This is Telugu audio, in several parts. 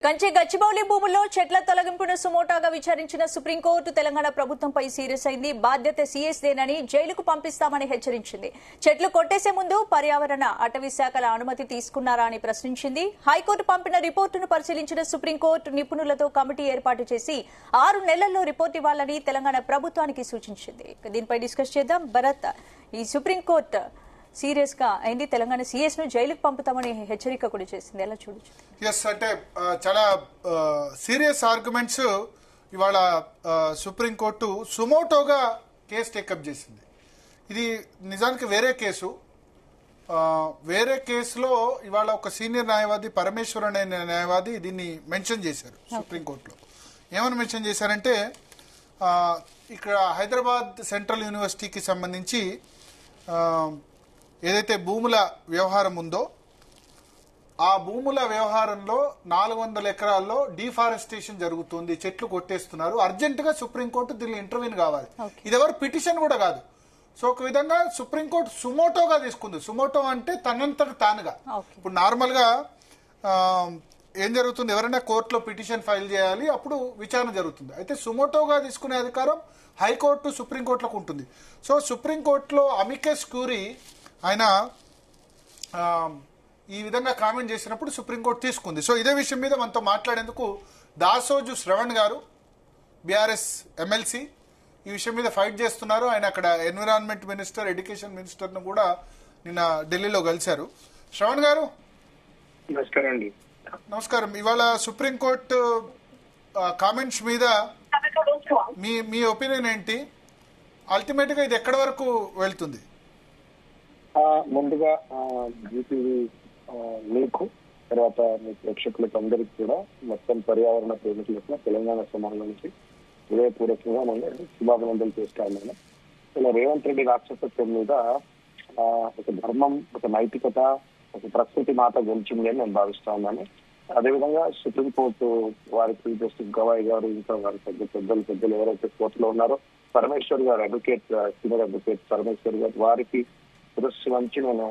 కంచి గచ్చిబౌలి భూముల్లో చెట్ల తొలగింపును సుమోటాగా విచారించిన సుప్రీంకోర్టు తెలంగాణ ప్రభుత్వంపై సీరియస్ అయింది. బాధ్యత సీఎస్ దేనని జైలుకు పంపిస్తామని హెచ్చరించింది. చెట్లు కొట్టేసే ముందు పర్యావరణ అటవీ శాఖల అనుమతి తీసుకున్నారా అని ప్రశ్నించింది. హైకోర్టు పంపిన రిపోర్టును పరిశీలించిన సుప్రీంకోర్టు నిపుణులతో కమిటీ ఏర్పాటు చేసి 6 నెలల్లో రిపోర్టు ఇవ్వాలని తెలంగాణ ప్రభుత్వానికి సూచించింది. దీనిపై డిస్కస్ చేద్దాం. భరత్, ఈ సుప్రీంకోర్టు సీరియస్ గా అయింది. తెలంగాణ సీఎస్ ను జైలుకు పంపుతామని హెచ్చరిక కూడా చేసింది. ఎలా చూడొచ్చు? ఎస్, అంటే చాలా సీరియస్ ఆర్గ్యుమెంట్స్ ఇవాళ సుప్రీంకోర్టు సుమోటోగా కేసు టేకప్ చేసింది. ఇది నిజానికి వేరే కేసులో ఇవాళ ఒక సీనియర్ న్యాయవాది పరమేశ్వరన్ అనే న్యాయవాది దీన్ని మెన్షన్ చేశారు సుప్రీంకోర్టులో. ఏమని మెన్షన్ చేశారంటే, ఇక్కడ హైదరాబాద్ సెంట్రల్ యూనివర్సిటీకి సంబంధించి ఏదైతే భూముల వ్యవహారం ఉందో ఆ భూముల వ్యవహారంలో 400 ఎకరాల్లో డిఫారెస్టేషన్ జరుగుతుంది, చెట్లు కొట్టేస్తున్నారు, అర్జెంట్ గా సుప్రీంకోర్టు దీనిలో ఇంటర్వ్యూన్ కావాలి. ఇది ఎవరు పిటిషన్ కూడా కాదు. సో ఒక విధంగా సుప్రీంకోర్టు సుమోటోగా తీసుకుంది. సుమోటో అంటే తనంతట తానుగా. ఇప్పుడు నార్మల్ గా ఏం జరుగుతుంది, ఎవరైనా కోర్టులో పిటిషన్ ఫైల్ చేయాలి, అప్పుడు విచారణ జరుగుతుంది. అయితే సుమోటోగా తీసుకునే అధికారం హైకోర్టు సుప్రీంకోర్టులకు ఉంటుంది. సో సుప్రీంకోర్టులో అమికస్ క్యూరీ ఆయన ఈ విధంగా కామెంట్ చేసినప్పుడు సుప్రీంకోర్టు తీసుకుంది. సో ఇదే విషయం మీద మనతో మాట్లాడేందుకు దాసోజు శ్రవణ్ గారు, బీఆర్ఎస్ ఎమ్మెల్సీ, ఈ విషయం మీద ఫైట్ చేస్తున్నారు. ఆయన అక్కడ ఎన్విరాన్మెంట్ మినిస్టర్, ఎడ్యుకేషన్ మినిస్టర్ ను కూడా నిన్న ఢిల్లీలో కలిశారు. శ్రవణ్ గారు నమస్కారం. ఇవాళ సుప్రీంకోర్టు కామెంట్స్ మీద మీ ఒపీనియన్ ఏంటి? అల్టిమేట్ గా ఇది ఎక్కడి వరకు వెళ్తుంది? ముందుగా మీకు తర్వాత మీ ప్రేక్షకులకు అందరికీ కూడా మొత్తం పర్యావరణ ప్రేమికులకు తెలంగాణ సమాజం నుంచి హృదయపూర్వకంగా మనం శుభాభినందనలు చేస్తాను. ఇలా రేవంత్ రెడ్డి రాక్షసత్వం మీద ఒక ధర్మం, ఒక నైతికత, ఒక ప్రకృతి మాత గెలిచింది అని నేను భావిస్తా ఉన్నాను. అదేవిధంగా సుప్రీంకోర్టు వారికి జస్టిస్ గవాయ్ గారు, ఇంకా వారి పెద్దలు ఎవరైతే కోర్టులో ఉన్నారో, పరమేశ్వర్ గారు అడ్వకేట్, సీనియర్ అడ్వకేట్ పరమేశ్వర్ గారు, వారికి శిరస్సు వంచి నేను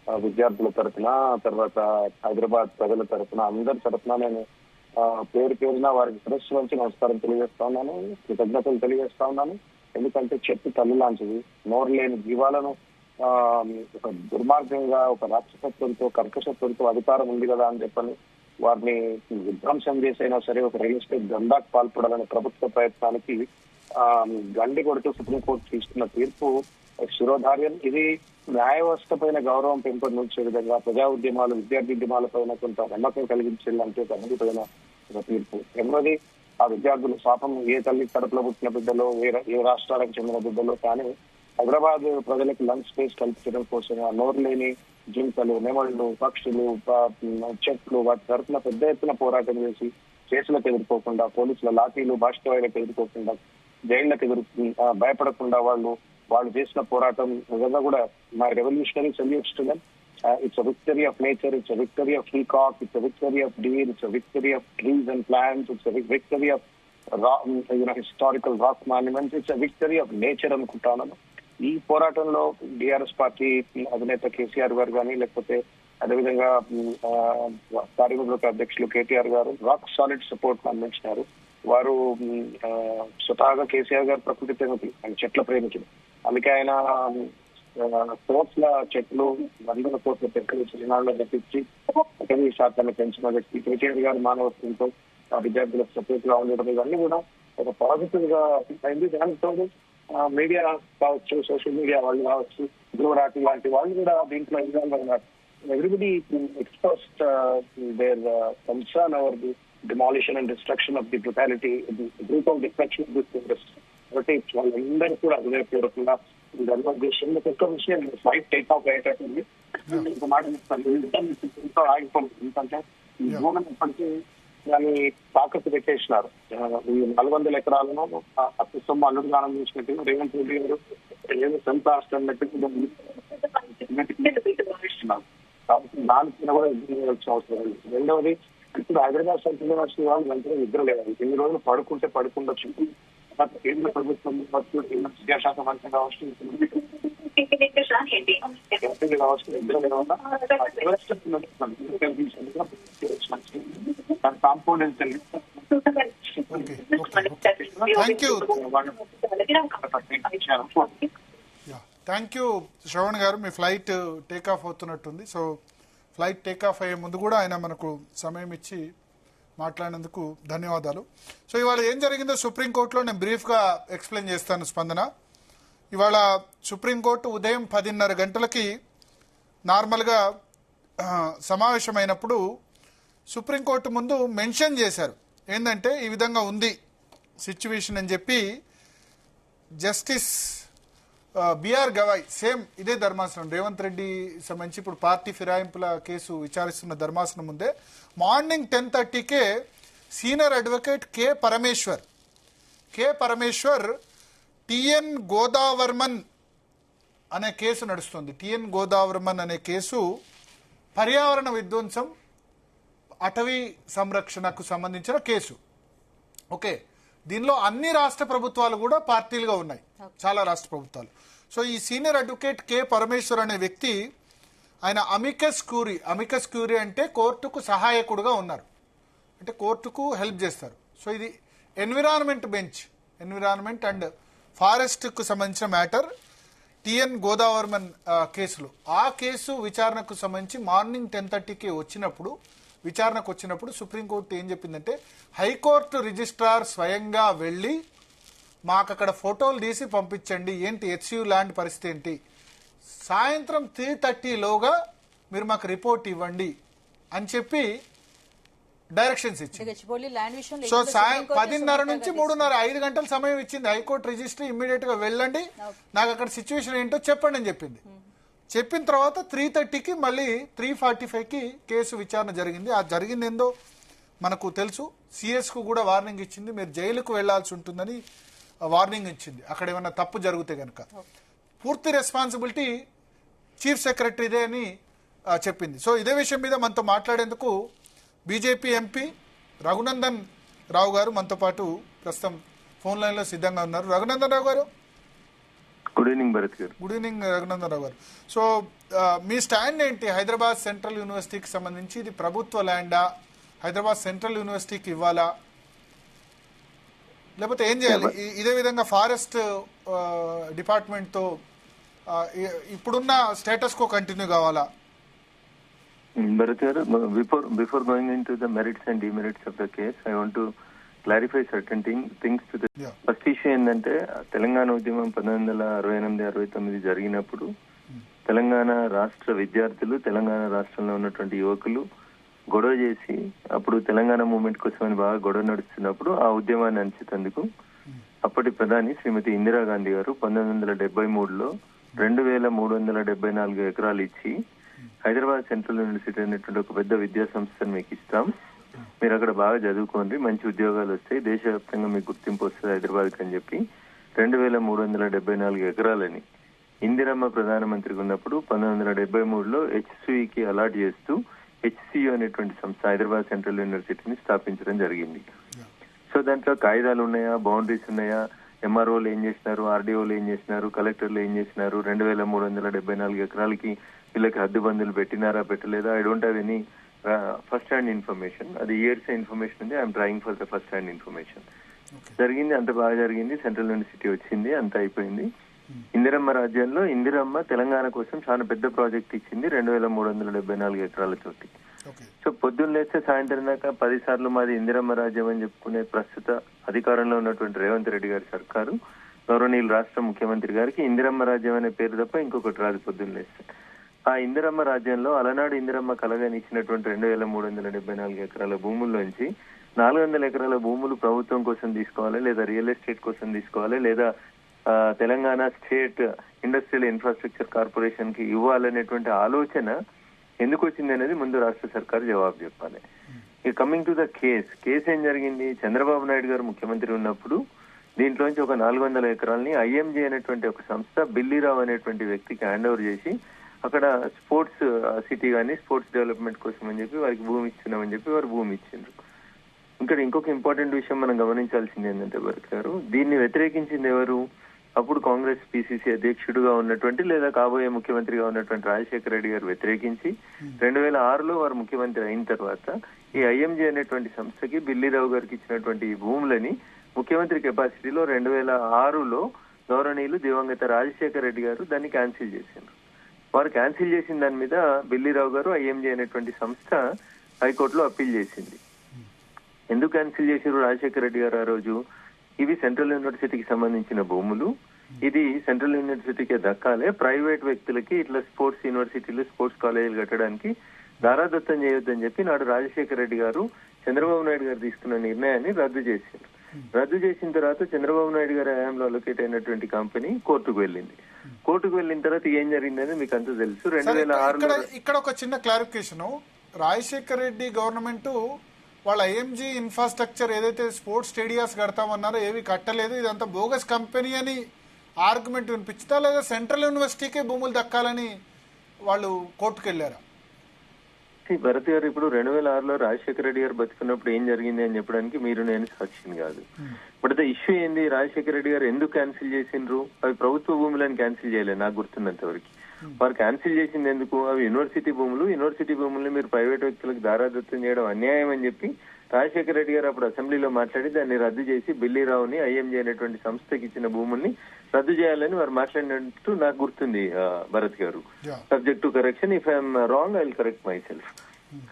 విద్యార్థుల తరఫున, తర్వాత హైదరాబాద్ ప్రజల తరఫున, అందరి తరఫున నేను పేరున వారికి శిరస్సు వంచి నమస్కారం తెలియజేస్తా ఉన్నాను, కృతజ్ఞతలు తెలియజేస్తా ఉన్నాను. ఎందుకంటే చెట్టు తల్లి లాంటిది. నోరు లేని జీవాలను ఒక దుర్మార్గంగా, ఒక రాక్షసత్వంతో, కర్కశత్వంతో అధికారం ఉంది కదా అని చెప్పని వారిని విధ్వంసం చేసైనా సరే ఒక రియల్ ఎస్టేట్ దందాకు పాల్పడాలనే ప్రభుత్వ ప్రయత్నానికి గండి కొడుతూ సుప్రీంకోర్టు తీసుకున్న తీర్పు శిరోధార్యం. ఇది న్యాయ వ్యవస్థ పైన గౌరవం పెంపొందించే విధంగా, ప్రజా ఉద్యమాలు, విద్యార్థి ఉద్యమాల పైన కొంత నమ్మకం కలిగించేలాంటి ఒక అద్భుతమైన ఒక తీర్పు. రెండోది, ఆ విద్యార్థులు పాపం ఏ తల్లి కడుపులో పుట్టిన బిడ్డలో, ఏ రాష్ట్రాలకు చెందిన బిడ్డలో, కానీ హైదరాబాద్ ప్రజలకు లంచ్ స్పేస్ కల్పించడం కోసం ఆ నోరు లేని జింకలు, నెమళ్ళు, పక్షులు, చెట్లు వాటి తరఫున పెద్ద ఎత్తున పోరాటం చేసి కేసులకు ఎదుర్కోకుండా, పోలీసుల లాఠీలు, బాష్పవాయులకు ఎదుర్కోకుండా, జైళ్లకు భయపడకుండా వాళ్ళు చేసిన పోరాటం నిజంగా కూడా మా revolutionary salutes to them. It's a victory of nature, it's a victory of peacock, it's a victory of deer, it's a victory of trees and plants, it's a victory of historical rock monuments, it's a victory of nature అనుకుంటాను. ఈ పోరాటంలో బీఆర్ఎస్ పార్టీ అధినేత కేసీఆర్ గారు కానీ, లేకపోతే అదేవిధంగా కార్యనిర్వాహక అధ్యక్షులు కేటీఆర్ గారు రాక్ సాలిడ్ సపోర్ట్ అందించినారు. వారు స్వతహాగా కేసీఆర్ గారు ప్రకృతి ప్రేమికులు, ఆయన చెట్ల ప్రేమికులు. అందుకే ఆయన కోట్ల చెట్లు, 100 కోట్ల చెట్లు చిరునాళ్ళలో తెప్పించి అటవీ శాతాన్ని పెంచిన వ్యక్తి కేటీఆర్ గారు. మానవత్వంతో విద్యార్థులకు సపోర్ట్ గా ఉండడం ఇవన్నీ కూడా ఒక పాజిటివ్ గా అయింది. దానితో మీడియా కావచ్చు, సోషల్ మీడియా వాళ్ళు కావచ్చు, గురువరాటి లాంటి వాళ్ళు కూడా దీంట్లో ఇన్వాల్వ్ అయినారు. Everybody expressed their concern over the demolition and destruction of the brutality, the brutal destruction of this forest. కాబట్టి వాళ్ళందరూ కూడా హృదయపూర్వకంగా ధర్మోద్దేశంలో ఒక్క విషయం ఫ్లైట్ టేక్ ఆఫ్ అయ్యేటట్టుంది. ఇంకో మాట ఎంతో ఆగిపోయింది. ఎందుకంటే ఈ భూమిని ఇప్పటికీ దాన్ని తాకట్టు పెట్టేసినారు. ఈ 400 ఎకరాలను అతి సొమ్ము అల్లుడుగా ఆనందించినట్టు రేవంత్ రెడ్డి గారు ఏదో సొంత రాష్ట్రం భావిస్తున్నారు. కాబట్టి దానికి కూడా ఇబ్బంది అవసరం లేదు. రెండవది, ఇప్పుడు హైదరాబాద్ సెంట్రల్ యూనివర్సిటీ వాళ్ళు వెంటనే నిద్ర లేదు. ఎన్ని రోజులు పడుకుండొచ్చు. కేంద్ర ప్రభుత్వం, కేంద్ర విద్యాశాఖ మంత్రి కావచ్చు, కాంపౌండ్ థ్యాంక్ యూ శ్రవణ్ గారు. మీ ఫ్లైట్ టేక్ ఆఫ్ అవుతున్నట్టుంది. సో ఫ్లైట్ టేక్ ఆఫ్ అయ్యే ముందు కూడా ఆయన మనకు సమయం ఇచ్చి మాట్లాడినందుకు ధన్యవాదాలు. సో ఇవాళ ఏం జరిగిందో సుప్రీంకోర్టులో నేను బ్రీఫ్గా ఎక్స్ప్లెయిన్ చేస్తాను. స్పందన, ఇవాళ సుప్రీంకోర్టు ఉదయం 10:30 గంటలకి నార్మల్గా సమావేశమైనప్పుడు సుప్రీంకోర్టు ముందు మెన్షన్ చేశారు ఏంటంటే ఈ విధంగా ఉంది సిచ్యువేషన్ అని చెప్పి. జస్టిస్ బిఆర్ గవాయ్, సేమ్ ఇదే ధర్మాసనం, రేవంత్ రెడ్డి సంబంధించి ఇప్పుడు పార్టీ ఫిరాయింపుల కేసు విచారిస్తున్న ధర్మాసనం ముందే మార్నింగ్ 10:30కే senior advocate K Parameshwar TN Godavarman అనే కేసు నడుస్తుంది. టిఎన్ గోదావర్మన్ అనే కేసు పర్యావరణ విధ్వంసం, అటవీ సంరక్షణకు సంబంధించిన కేసు. ఓకే, దీనిలో అన్ని రాష్ట్ర ప్రభుత్వాలు కూడా పార్టీలుగా ఉన్నాయి, చాలా రాష్ట్ర ప్రభుత్వాలు. సో ఈ సీనియర్ అడ్వకేట్ కె పరమేశ్వర్ అనే వ్యక్తి, ఆయన అమికస్ క్యూరీ అంటే కోర్టుకు సహాయకుడుగా ఉన్నారు, అంటే కోర్టుకు హెల్ప్ చేస్తారు. సో ఇది environment bench, environment and forest కు సంబంధించిన మ్యాటర్ టిఎన్ గోదావర్మన్ కేసులో. ఆ కేసు విచారణకు సంబంధించి మార్నింగ్ 10:30కి విచారణకు వచ్చినప్పుడు సుప్రీంకోర్టు ఏం చెప్పిందంటే, హైకోర్టు రిజిస్ట్రార్ స్వయంగా వెళ్ళి మాకు అక్కడ ఫోటోలు తీసి పంపించండి, ఏంటి హెచ్యూ ల్యాండ్ పరిస్థితి ఏంటి, సాయంత్రం 3:30లోగా మీరు మాకు రిపోర్ట్ ఇవ్వండి అని చెప్పి డైరెక్షన్స్ ఇచ్చింది. సో 10:30 నుంచి 3:30 5 గంటల సమయం ఇచ్చింది. హైకోర్టు రిజిస్ట్రీ ఇమ్మీడియట్ గా వెళ్ళండి, నాకు అక్కడ సిచ్యువేషన్ ఏంటో చెప్పండి అని చెప్పింది. చెప్పిన తర్వాత 3:30కి మళ్ళీ 3:45కి కేసు విచారణ జరిగింది. ఆ జరిగింది ఏందో మనకు తెలుసు. సిఎస్ కు కూడా వార్నింగ్ ఇచ్చింది, మీరు జైలుకు వెళ్లాల్సి ఉంటుందని వార్నింగ్ ఇచ్చింది అక్కడ ఏమైనా తప్పు జరిగితే కనుక. పూర్తి రెస్పాన్సిబిలిటీ చీఫ్ సెక్రటరీదే అని చెప్పింది. సో ఇదే విషయం మీద మనతో మాట్లాడేందుకు బీజేపీ ఎంపీ రఘునందన్ రావు గారు మనతో పాటు ప్రస్తుతం ఫోన్ లైన్ లో సిద్ధంగా ఉన్నారు. రఘునందన్ రావు గారు, గుడ్ ఈవినింగ్ భరత్ గారు. గుడ్ ఈవినింగ్ రఘునందన్ రావు గారు. సో మీ స్టాండ్ ఏంటి? హైదరాబాద్ సెంట్రల్ యూనివర్సిటీకి సంబంధించి ఇది ప్రభుత్వ ల్యాండా, హైదరాబాద్ సెంట్రల్ యూనివర్సిటీకి ఇవ్వాలా, లేకపోతే ఏం చేయాలి? ఇదే విధంగా ఫారెస్ట్ డిపార్ట్మెంట్ తో ఇప్పుడున్న స్టేటస్ కో కంటిన్యూ కావాలా? Bharat garu, before going into the merits and demerits of the case, I want to clarify certain things to the first issue. ఏంటంటే తెలంగాణ ఉద్యమం 1968-69 జరిగినప్పుడు తెలంగాణ రాష్ట్ర విద్యార్థులు, తెలంగాణ రాష్ట్రంలో ఉన్నటువంటి యువకులు గొడవ చేసి, అప్పుడు తెలంగాణ మూవ్మెంట్ కోసం అని బాగా గొడవ నడుస్తున్నప్పుడు ఆ ఉద్యమాన్ని అణచితందుకు అప్పటి ప్రధాని శ్రీమతి ఇందిరాగాంధీ గారు 1973లో 2374 ఎకరాలు ఇచ్చి హైదరాబాద్ సెంట్రల్ యూనివర్సిటీ అనేటువంటి ఒక పెద్ద విద్యా సంస్థను మీకు ఇస్తాం, మీరు అక్కడ బాగా చదువుకోండి, మంచి ఉద్యోగాలు వస్తాయి, దేశవ్యాప్తంగా మీకు గుర్తింపు వస్తుంది హైదరాబాద్కి అని చెప్పి 2374 ఎకరాలని ఇందిరమ్మ ప్రధానమంత్రిగా ఉన్నప్పుడు 1973లో హెచ్సియుకి అలాట్ చేస్తూ హెచ్సియు అనేటువంటి సంస్థ హైదరాబాద్ సెంట్రల్ యూనివర్సిటీని స్థాపించడం జరిగింది. సో దాంట్లో కాయిదాలు ఉన్నాయా, బౌండరీస్ ఉన్నాయా, ఎంఆర్ఓలు ఏం చేసినారు, ఆర్డీఓలు ఏం చేసినారు, కలెక్టర్లు ఏం చేసినారు, 2374 ఎకరాలకి వీళ్ళకి హద్దుబందులు పెట్టినారా పెట్టలేదా, I don't have any first hand information. అది ఇయర్స్ ఇన్ఫర్మేషన్ ఉంది, I'm trying for the first hand information. జరిగింది, అంత బాగా జరిగింది, సెంట్రల్ యూనివర్సిటీ వచ్చింది, అంత అయిపోయింది. ఇందిరమ్మ రాజ్యంలో ఇందిరమ్మ తెలంగాణ కోసం చాలా పెద్ద ప్రాజెక్ట్ ఇచ్చింది 2374 ఎకరాలతోటి. సో పొద్దున్న లేస్తే సాయంత్రం దాకా 10 సార్లు మాది ఇందిరమ్మ రాజ్యం అని చెప్పుకునే ప్రస్తుత అధికారంలో ఉన్నటువంటి రేవంత్ రెడ్డి గారి సర్కారు, గౌరవనీయులు రాష్ట్ర ముఖ్యమంత్రి గారికి ఇందిరమ్మ రాజ్యం అనే పేరు తప్ప ఇంకొకటి రాదు పొద్దున్న లేస్తే. ఆ ఇందిరమ్మ రాజ్యంలో అలనాడు ఇందిరమ్మ కలగాని ఇచ్చినటువంటి 2374 ఎకరాల భూముల్లోంచి 400 ఎకరాల భూములు ప్రభుత్వం కోసం తీసుకోవాలి, లేదా రియల్ ఎస్టేట్ కోసం తీసుకోవాలి, లేదా Telangana state industrial infrastructure corporation కి ఇవ్వాలనేటువంటి ఆలోచన ఎందుకు వచ్చింది అనేది ముందు రాష్ట్ర సర్కారు జవాబు చెప్పాలి. ఇక కమింగ్ టు ద కేసు ఏం జరిగింది? చంద్రబాబు నాయుడు గారు ముఖ్యమంత్రి ఉన్నప్పుడు దీంట్లోంచి ఒక 400 ఎకరాలని ఐఎంజే అనేటువంటి ఒక సంస్థ బిల్లీరావు అనేటువంటి వ్యక్తికి హ్యాండ్ ఓవర్ చేసి అక్కడ స్పోర్ట్స్ సిటీ కానీ స్పోర్ట్స్ డెవలప్మెంట్ కోసం అని చెప్పి వారికి భూమి ఇస్తున్నామని చెప్పి వారు భూమి ఇచ్చిండ్రు. ఇక్కడ ఇంకొక ఇంపార్టెంట్ విషయం మనం గమనించాల్సింది ఏంటంటే భరత్ గారు, దీన్ని వ్యతిరేకించింది ఎవరు? అప్పుడు కాంగ్రెస్ పిసిసి అధ్యక్షుడుగా ఉన్నటువంటి లేదా కాబోయే ముఖ్యమంత్రిగా ఉన్నటువంటి రాజశేఖర రెడ్డి గారు వ్యతిరేకించి 2006లో వారు ముఖ్యమంత్రి అయిన తర్వాత ఈ ఐఎంజీ అనేటువంటి సంస్థకి బిల్లీరావు గారికి ఇచ్చినటువంటి ఈ భూములని ముఖ్యమంత్రి కెపాసిటీలో 2006లో గౌరవనీయులు దివంగత రాజశేఖర రెడ్డి గారు దాన్ని క్యాన్సిల్ చేశారు. వారు క్యాన్సిల్ చేసిన దాని మీద బిల్లీరావు గారు ఐఎంజీ అనేటువంటి సంస్థ హైకోర్టులో అప్పీల్ చేసింది. ఎందుకు క్యాన్సిల్ చేశారు రాజశేఖర రెడ్డి గారు ఆ రోజు? ఇవి సెంట్రల్ యూనివర్సిటీకి సంబంధించిన భూములు, ఇది సెంట్రల్ యూనివర్సిటీకే దక్కాలే, ప్రైవేట్ వ్యక్తులకి ఇట్లా స్పోర్ట్స్ యూనివర్సిటీలు స్పోర్ట్స్ కాలేజీలు కట్టడానికి దారాదత్తం చేయొద్దని చెప్పి నాడు రాజశేఖర రెడ్డి గారు చంద్రబాబు నాయుడు గారు తీసుకున్న నిర్ణయాన్ని రద్దు చేశారు. రద్దు చేసిన తర్వాత చంద్రబాబు నాయుడు గారి హయాంలో అలొకేట్ అయినటువంటి కంపెనీ కోర్టుకు వెళ్ళింది. కోర్టుకు వెళ్ళిన తర్వాత ఏం జరిగిందని మీకు అంతా తెలుసు. 2006లో ఇక్కడ ఒక చిన్న క్లారిఫికేషన్, రాజశేఖర రెడ్డి గవర్నమెంట్ వాళ్ళ ఐఎంజీ ఇన్ఫ్రాస్ట్రక్చర్ ఏదైతే స్పోర్ట్స్ స్టేడియాస్ కడతామన్నారో ఏవి కట్టలేదు, ఇదంతా బోగస్ కంపెనీ అని ఆర్గ్యుమెంట్ వినిపించుతా, లేదా సెంట్రల్ యూనివర్సిటీకే భూములు దక్కాలని వాళ్ళు కోర్టుకు వెళ్ళారా? భరత్ గారు, ఇప్పుడు 2006లో రాజశేఖర రెడ్డి గారు బతుకున్నప్పుడు ఏం జరిగింది అని చెప్పడానికి మీరు నేను సాక్షిని కాదు. బట్ ఇష్యూ ఏంది, రాజశేఖర రెడ్డి గారు ఎందుకు క్యాన్సిల్ చేసిండ్రు? అవి ప్రభుత్వ భూములను క్యాన్సిల్ చేయలేదు నాకు గుర్తున్నంత వరకు. వారు క్యాన్సిల్ చేసింది ఎందుకు? అవి యూనివర్సిటీ భూములు, యూనివర్సిటీ భూముల్ని మీరు ప్రైవేట్ వ్యక్తులకు దారాదత్తం చేయడం అన్యాయం అని చెప్పి రాజశేఖర రెడ్డి గారు అప్పుడు అసెంబ్లీలో మాట్లాడి దాన్ని రద్దు చేసి బిల్లీరావుని ఐఎంజీ అనేటువంటి సంస్థకి ఇచ్చిన భూముల్ని రద్దు చేయాలని వారు మాట్లాడినట్టు నాకు గుర్తుంది భరత్ గారు. Subject to correction, if I'm wrong I will correct my self.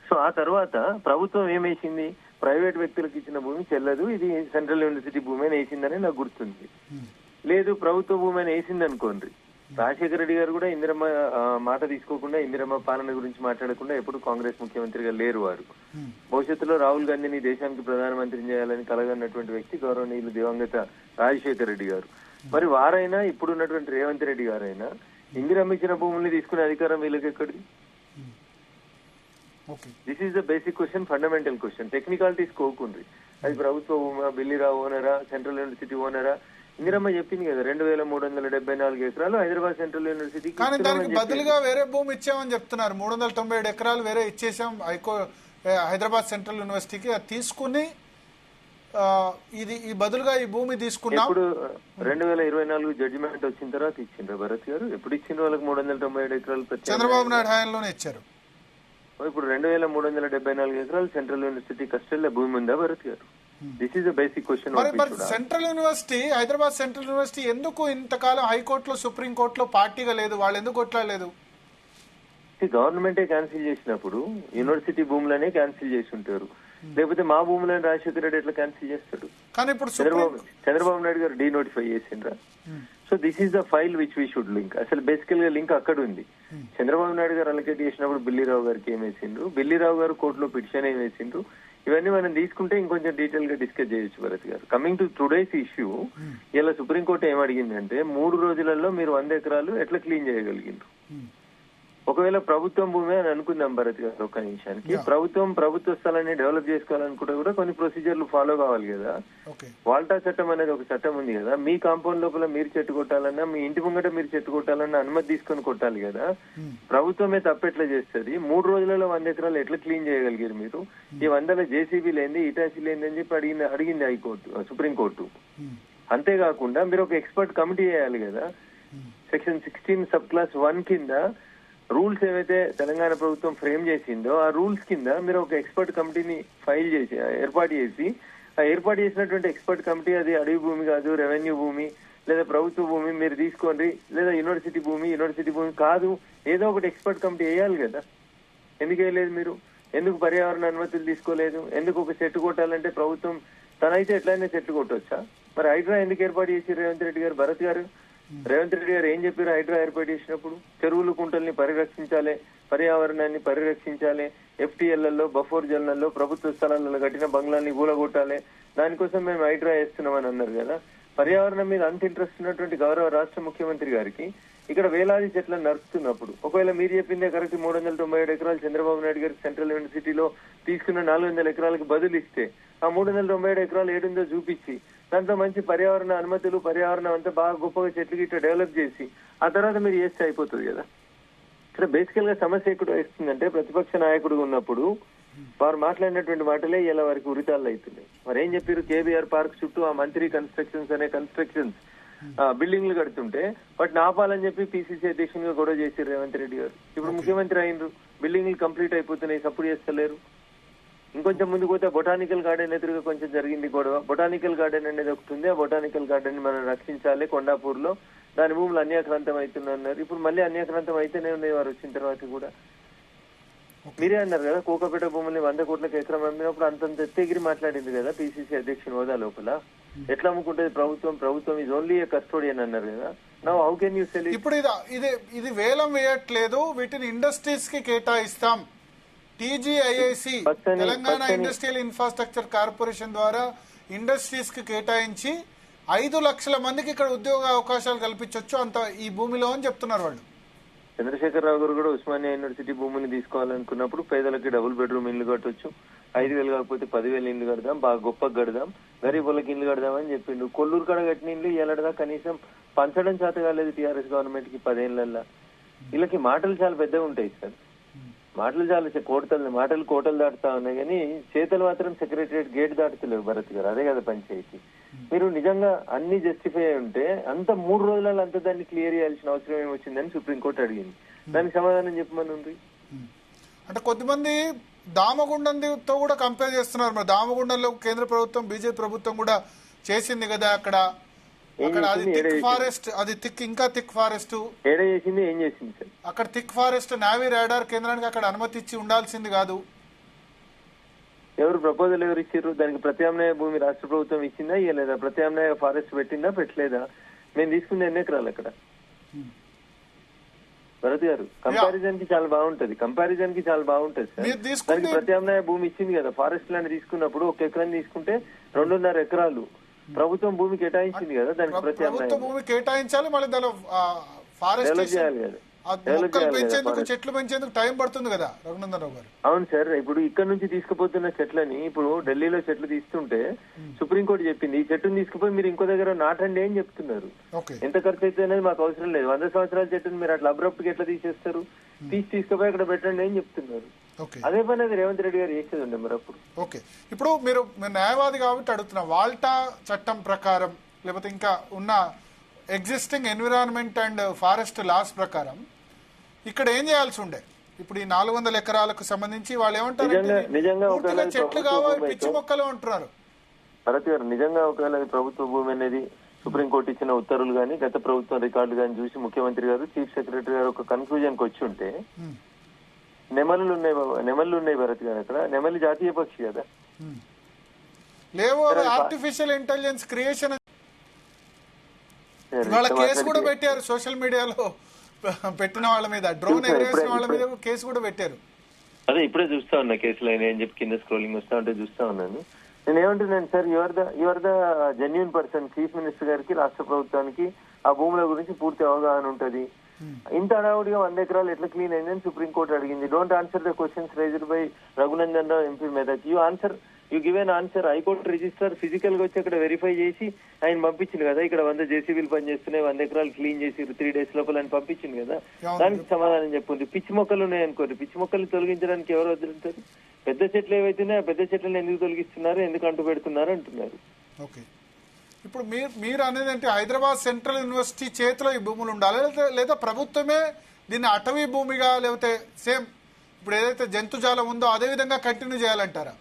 So ఆ తర్వాత ప్రభుత్వం ఏమేసింది, ప్రైవేట్ వ్యక్తులకు ఇచ్చిన భూమి చెల్లదు, ఇది సెంట్రల్ యూనివర్సిటీ భూమి అని వేసిందని నాకు గుర్తుంది. లేదు ప్రభుత్వ భూమి అని వేసింది అనుకోండి, రాజశేఖర రెడ్డి గారు కూడా ఇందిరమ్మ మాట తీసుకోకుండా ఇందిరమ్మ పాలన గురించి మాట్లాడకుండా ఎప్పుడు కాంగ్రెస్ ముఖ్యమంత్రిగా లేరు. వారు భవిష్యత్తులో రాహుల్ గాంధీని దేశానికి ప్రధానమంత్రిని చేయాలని కలగన్నటువంటి వ్యక్తి గౌరవనీయులు దివంగత రాజశేఖర రెడ్డి గారు. మరి వారైనా ఇప్పుడున్నటువంటి రేవంత్ రెడ్డి గారైనా ఇందిరమ్మ ఇచ్చిన భూముల్ని తీసుకునే అధికారం వీళ్ళకి ఎక్కడిది? This is the basic question, fundamental question. Technicalities కోకుండ్రి, అది ప్రభుత్వ భూమా, బిల్లీరావు ఓనరా, సెంట్రల్ యూనివర్సిటీ ఓనరా? ఇందిరమ్మ చెప్పింది కదా 2374 ఎకరాలు హైదరాబాద్ సెంట్రల్ యూనివర్సిటీ. కానీ దానికి బదులుగా వేరే భూమి ఇచ్చామని చెప్తున్నారు. 397 ఎకరాలు వేరే ఇచ్చేసాం హైదరాబాద్ సెంట్రల్ యూనివర్సిటీకి. అది తీసుకుని ఇది ఈ బదులుగా ఈ భూమి తీసుకున్నాం. ఇప్పుడు 2024 జడ్జిమెంట్ వచ్చిన తర్వాత ఇచ్చిండ్రు భరత్ గారు. ఎప్పుడు ఇచ్చిండ్రు వాళ్ళకి 397 ఎకరాలు? చంద్రబాబు నాయుడు హయాంలోనే ఇచ్చారు. ఇప్పుడు 2374 ఎకరాలు సెంట్రల్ యూనివర్సిటీ కస్టడీలో భూమి ఉందా భరత్ గారు? This is the basic question. Central university, Hyderabad central university ఎందుకు ఇంతకాలం హైకోర్టులో సుప్రీంకోర్టులో పార్టీగా లేదు? వాళ్ళు ఎందుకు కొట్లాడలేదు? గవర్నమెంటే క్యాన్సిల్ చేసినప్పుడు యూనివర్సిటీ భూములనే క్యాన్సిల్ చేసి ఉంటారు, లేకపోతే మా భూములను రాజశేఖర రెడ్డి ఎట్లా క్యాన్సిల్ చేస్తాడు? కానీ ఇప్పుడు చంద్రబాబు నాయుడు గారు డీనోటిఫై చేసిండ్రా? So this is the file which we should link. అసలు బేసికల్ గా లింక్ అక్కడ ఉంది. చంద్రబాబు నాయుడు గారు అలకేట్ చేసినప్పుడు బిల్లీరావు గారికి ఏం వేసిండ్రు, బిల్లీరావు గారు కోర్టులో పిటిషన్ ఏం వేసిండ్రు, ఇవన్నీ మనం తీసుకుంటే ఇంకొంచెం డీటెయిల్ గా డిస్కస్ చేయొచ్చు భరత్ గారు. కమింగ్ టు టుడేస్ ఇష్యూ, ఇలా సుప్రీంకోర్టు ఏమడిగిందంటే 3 రోజులలో మీరు 100 ఎకరాలు ఎట్లా క్లీన్ చేయగలిగిండ్రు? ఒకవేళ ప్రభుత్వం భూమి అని అనుకుందాం భరత్ గారు ఒక్క నిమిషానికి, ప్రభుత్వ స్థలాన్ని డెవలప్ చేసుకోవాలనుకుంటే కూడా కొన్ని ప్రొసీజర్లు ఫాలో కావాలి కదా. వాల్టా చట్టం అనేది ఒక చట్టం ఉంది కదా. మీ కాంపౌండ్ లోపల మీరు చెట్టు కొట్టాలన్నా, మీ ఇంటి ముంగట మీరు చెట్టు కొట్టాలన్నా అనుమతి తీసుకొని కొట్టాలి కదా. ప్రభుత్వమే తప్పెట్లా చేస్తుంది? 3 రోజులలో 100 ఎకరాలు ఎట్లా క్లీన్ చేయగలిగారు మీరు? ఈ 100 జేసీబీ లేని, ఇటాసీ లేని అని చెప్పి అడిగింది హైకోర్టు, సుప్రీంకోర్టు. అంతేకాకుండా మీరు ఒక ఎక్స్పర్ట్ కమిటీ వేయాలి కదా. సెక్షన్ 16 సబ్ క్లాస్ 1 కింద రూల్స్ ఏవైతే తెలంగాణ ప్రభుత్వం ఫ్రేమ్ చేసిందో ఆ రూల్స్ కింద మీరు ఒక ఎక్స్పర్ట్ కమిటీని ఏర్పాటు చేసినటువంటి ఎక్స్పర్ట్ కమిటీ, అది అడవి భూమి కాదు, రెవెన్యూ భూమి లేదా ప్రభుత్వ భూమి మీరు తీసుకోండి, లేదా యూనివర్సిటీ భూమి కాదు, ఏదో ఒకటి ఎక్స్పర్ట్ కమిటీ వేయాలి కదా. ఎందుకు వేయలేదు మీరు? ఎందుకు పర్యావరణ అనుమతులు తీసుకోలేదు? ఎందుకు ఒక చెట్టు కొట్టాలంటే ప్రభుత్వం తనైతే ఎట్లయినా చెట్లు కొట్టొచ్చా? మరి హైడ్రా ఎందుకు ఏర్పాటు చేసి రేవంత్ రెడ్డి గారు? భరత్ గారు, రేవంత్ రెడ్డి గారు ఏం చెప్పారు హైడ్రా ఏర్పాటు చేసినప్పుడు? చెరువులు కుంటల్ని పరిరక్షించాలి, పర్యావరణాన్ని పరిరక్షించాలి, ఎఫ్టీఎల్లలో బఫోర్ జోన్లలో ప్రభుత్వ స్థలాలలో కట్టిన బంగ్లాన్ని కూలగొట్టాలి, దానికోసం మేము హైడ్రా వేస్తున్నామని అన్నారు కదా. పర్యావరణం మీద అంత ఇంట్రెస్ట్ ఉన్నటువంటి గౌరవ రాష్ట్ర ముఖ్యమంత్రి గారికి ఇక్కడ వేలాది చెట్లను నరుకుతున్నప్పుడు, ఒకవేళ మీరు చెప్పిందే కరెక్ట్ 397 ఎకరాలు చంద్రబాబు నాయుడు గారికి సెంట్రల్ యూనివర్సిటీలో తీసుకున్న 400 ఎకరాలకు బదులు ఇస్తే ఆ 397 ఎకరాలు ఏడుందో చూపించి దాంట్లో మంచి పర్యావరణ అనుమతులు, పర్యావరణం అంతా బాగా గొప్పగా చెట్లు గిట్ట డెవలప్ చేసి ఆ తర్వాత మీరు చేస్తే అయిపోతుంది కదా. ఇక్కడ బేసికల్ గా సమస్య ఎక్కడ వస్తుందంటే, ప్రతిపక్ష నాయకుడు ఉన్నప్పుడు వారు మాట్లాడినటువంటి మాటలే ఇలా వారికి ఉరితాళ్ళు అవుతున్నాయి. మరి ఏం చెప్పారు? కేబీఆర్ పార్క్ చుట్టూ ఆ మంత్రి కన్స్ట్రక్షన్స్ బిల్డింగ్లు కడుతుంటే వాటిని ఆపాలని చెప్పి పిసిసి అధ్యక్షునిగా గొడవ చేశారు రేవంత్ రెడ్డి గారు. ఇప్పుడు ముఖ్యమంత్రి అయినరు, బిల్డింగ్లు కంప్లీట్ అయిపోతున్నాయి, సపోర్ట్ చేస్తలేరు. ఇంకొంచెం ముందుకు పోతే బొటానికల్ గార్డెన్ ఎదురుగా కొంచెం జరిగింది గొడవ. బొటానికల్ గార్డెన్ అనేది ఒకటి ఉంది, ఆ బొటానికల్ గార్డెన్ ని మనం రక్షించాలి కొండాపూర్ లో, దాని భూములు అన్యాక్రాంతం అవుతున్నారు. ఇప్పుడు మళ్ళీ అన్యాక్రాంతం అయితేనే ఉన్నాయి వారు వచ్చిన తర్వాత కూడా. మీరే అన్నారు కదా కోకపేట భూముల్ని 100 కోట్లకు ఎకరం అమ్మినప్పుడు అంతంత ఎత్తగిరి మాట్లాడింది కదా పిసిసి అధ్యక్షుని హోదా లోపల. ఎట్లా అమ్ముకుంటది ప్రభుత్వం ఈజ్ ఓన్లీ ఏ కస్టోడియన్ అన్నారు కదా. Now how can you sell? ఇప్పుడు ఇది వేలం వేయట్లేదు, వీటిని ఇండస్ట్రీస్ కి కేటాయిస్తాం. TGIIC Telangana industrial infrastructure corporation ద్వారా ఇండస్ట్రీస్ కి కేటాయించి 5 లక్షల మందికి ఇక్కడ ఉద్యోగ అవకాశాలు కల్పించవచ్చు అంత ఈ భూమిలో అని చెప్తున్నారు వాళ్ళు. చంద్రశేఖరరావు గారు కూడా ఉస్మానియా యూనివర్సిటీ భూమిని తీసుకోవాలనుకున్నప్పుడు పేదలకి డబుల్ బెడ్రూమ్ ఇల్లు కట్టొచ్చు, 5,000 కాకపోతే 10,000 ఇల్లు కడదాం, బాగా గొప్పగా కడదాం, గరీబులకి ఇల్లు కడదాం అని చెప్పిండు. కొల్లూరు కాడ కట్టిన ఇల్లు ఎలాడదా కనీసం పంచడం చేత కాలేదు టీఆర్ఎస్ గవర్నమెంట్ కి 10 ఏళ్లలో. వీళ్ళకి మాటలు చాలా పెద్దగా ఉంటాయి సార్, మాటలు చాలా మాటలు కోటలు దాటుతా ఉన్నాయి కానీ చేతలు మాత్రం సెక్రటరియట్ గేట్ దాటుతలేవు భరత్ గారు. అదే కదా పంచాయతీ. మీరు నిజంగా అన్ని జస్టిఫై అయి ఉంటే అంత 3 రోజులలో అంత దాన్ని క్లియర్ చేయాల్సిన అవసరం ఏమొచ్చిందని సుప్రీంకోర్టు అడిగింది. దానికి సమాధానం చెప్పమని ఉంది. అంటే కొద్దిమంది దామగుండంతో కూడా కంపేర్ చేస్తున్నారు. మరి దామగుండంలో కేంద్ర ప్రభుత్వం బీజేపీ ప్రభుత్వం కూడా చేసింది కదా, అక్కడ అది థిక్ ఫారెస్ట్, అది ఇంకా థిక్ ఫారెస్ట్ ఏడ చేసింది, ఏం చేసింది సార్? అక్కడ థిక్ ఫారెస్ట్ నావీ రాడార్ కేంద్రానికి అక్కడ అనుమతి ఇచ్చి ఉండాల్సింది కాదు. ఎవరు ప్రపోజల్ ఎవరు ఇచ్చారు? దానికి ప్రత్యామ్నాయ భూమి రాష్ట్ర ప్రభుత్వం ఇచ్చిందా ఇవ్వలేదా? ప్రత్యామ్నాయ ఫారెస్ట్ పెట్టిందా పెట్టలేదా? మేము తీసుకుంది ఎన్ని ఎకరాలు అక్కడ? భరత్ గారు కంపారిజన్ కి చాలా బాగుంటది సార్. దానికి ప్రత్యామ్నాయ భూమి ఇచ్చింది కదా. ఫారెస్ట్ ల్యాండ్ తీసుకున్నప్పుడు 1 ఎకరం తీసుకుంటే 2.5 ఎకరాలు ప్రభుత్వం భూమి కేటాయించింది కదా. దానికి ప్రత్యామ్నాయ భూమి కేటాయించాలి, మళ్ళీ దానిలో ఫారెస్ట్ చేయాలి కదా, పెంచేందుకు చెట్లు పెంచేందుకు టైం పడుతుంది కదా రఘునందన్ రావు గారు. అవును సార్. ఇప్పుడు ఇక్కడ నుంచి తీసుకుపోతున్న చెట్లని ఇప్పుడు ఢిల్లీలో చెట్లు తీస్తుంటే సుప్రీంకోర్టు చెప్పింది ఈ చెట్టును తీసుకుపోయి మీరు ఇంకో దగ్గర నాటండి అని చెప్తున్నారు. ఎంత ఖర్చు అయితే అనేది మాకు అవసరం లేదు, 100 సంవత్సరాల చెట్టును మీరు అట్లా అబ్రప్ట్ గా ఎట్లా తీసేస్తారు? తీసుకుపోయి అక్కడ పెట్టండి అని చెప్తున్నారు. అదే పని అది రేవంత్ రెడ్డి గారు చేసేది ఉండే మరి అప్పుడు. ఓకే, ఇప్పుడు మీరు న్యాయవాది కాబట్టి అడుగుతున్నా, వాల్టా చట్టం ప్రకారం లేకపోతే ఇంకా ఉన్న existing environment and forest laws ప్రకారం ఇక్కడ ఏం చేయాల్సి ఉండే? ఇప్పుడు ఈ 400 ఎకరాలకు సంబంధించి వాళ్ళు ఏమంటారు, చెట్లు కావాలి పిచ్చి మొక్కలు అంటున్నారు. భరత్ గారు నిజంగా ఒకవేళ ప్రభుత్వ భూమి అనేది సుప్రీంకోర్టు ఇచ్చిన ఉత్తర్వులు కానీ గత ప్రభుత్వం రికార్డులు కానీ చూసి ముఖ్యమంత్రి గారు చీఫ్ సెక్రటరీ గారు ఒక కన్క్లూజన్ కి వచ్చి ఉంటే, నెమళ్ళు ఉన్నాయి భరత్ గారు, అక్కడ నెమలి జాతీయ పక్షి కదా. లేవు, ఆర్టిఫిషియల్ ఇంటెలిజెన్స్ క్రియేషన్ వాళ్ళ కేసు కూడా పెట్టారు సోషల్ మీడియాలో పెట్టిన వాళ్ళ మీద, డ్రోన్ ఎగరేసిన వాళ్ళ మీద కేసు కూడా పెట్టారు. అదే ఇప్పుడే చూస్తా ఉన్నా కేసులు అయినా అని చెప్పి కింద స్క్రోలింగ్ వస్తా ఉంటే చూస్తా ఉన్నాను. నేను ఏమంటున్నాను sir, your the genuine person. Chief minister గారికి రాష్ట్ర ప్రభుత్వానికి ఆ భూముల గురించి పూర్తి అవగాహన ఉంటది. ఇంత అడావుడిగా 100 ఎకరాలు ఎట్లా క్లీన్ అయిందని సుప్రీంకోర్టు అడిగింది. Don't answer the questions raised by Raghunandan Rao MP Medak. You give an answer. High court register physical గా వచ్చి అక్కడ వెరిఫై చేసి ఆయన పంపించింది కదా, ఇక్కడ 100 జేసీబీలు పనిచేస్తున్నాయి, 100 ఎకరాలు క్లీన్ చేసి 3 days లోపల అని పంపించింది కదా. దానికి సమాధానం చెప్పుంది. పిచ్చి మొక్కలు ఉన్నాయనుకోండి, పిచ్చి మొక్కలు తొలగించడానికి ఎవరు వదులుతారు? పెద్ద చెట్లు ఏవైతున్నాయో ఆ పెద్ద చెట్లను ఎందుకు తొలగిస్తున్నారు, ఎందుకు అంటు పెడుతున్నారు అంటున్నారు. ఓకే, ఇప్పుడు మీరు అనేది అంటే హైదరాబాద్ సెంట్రల్ యూనివర్సిటీ చేతిలో ఈ భూములు ఉండాలి, లేదా ప్రభుత్వమే దీన్ని అటవీ భూమిగా లేకపోతే సేమ్ ఇప్పుడు ఏదైతే జంతుజాలం ఉందో అదే విధంగా కంటిన్యూ చేయాలంటారా?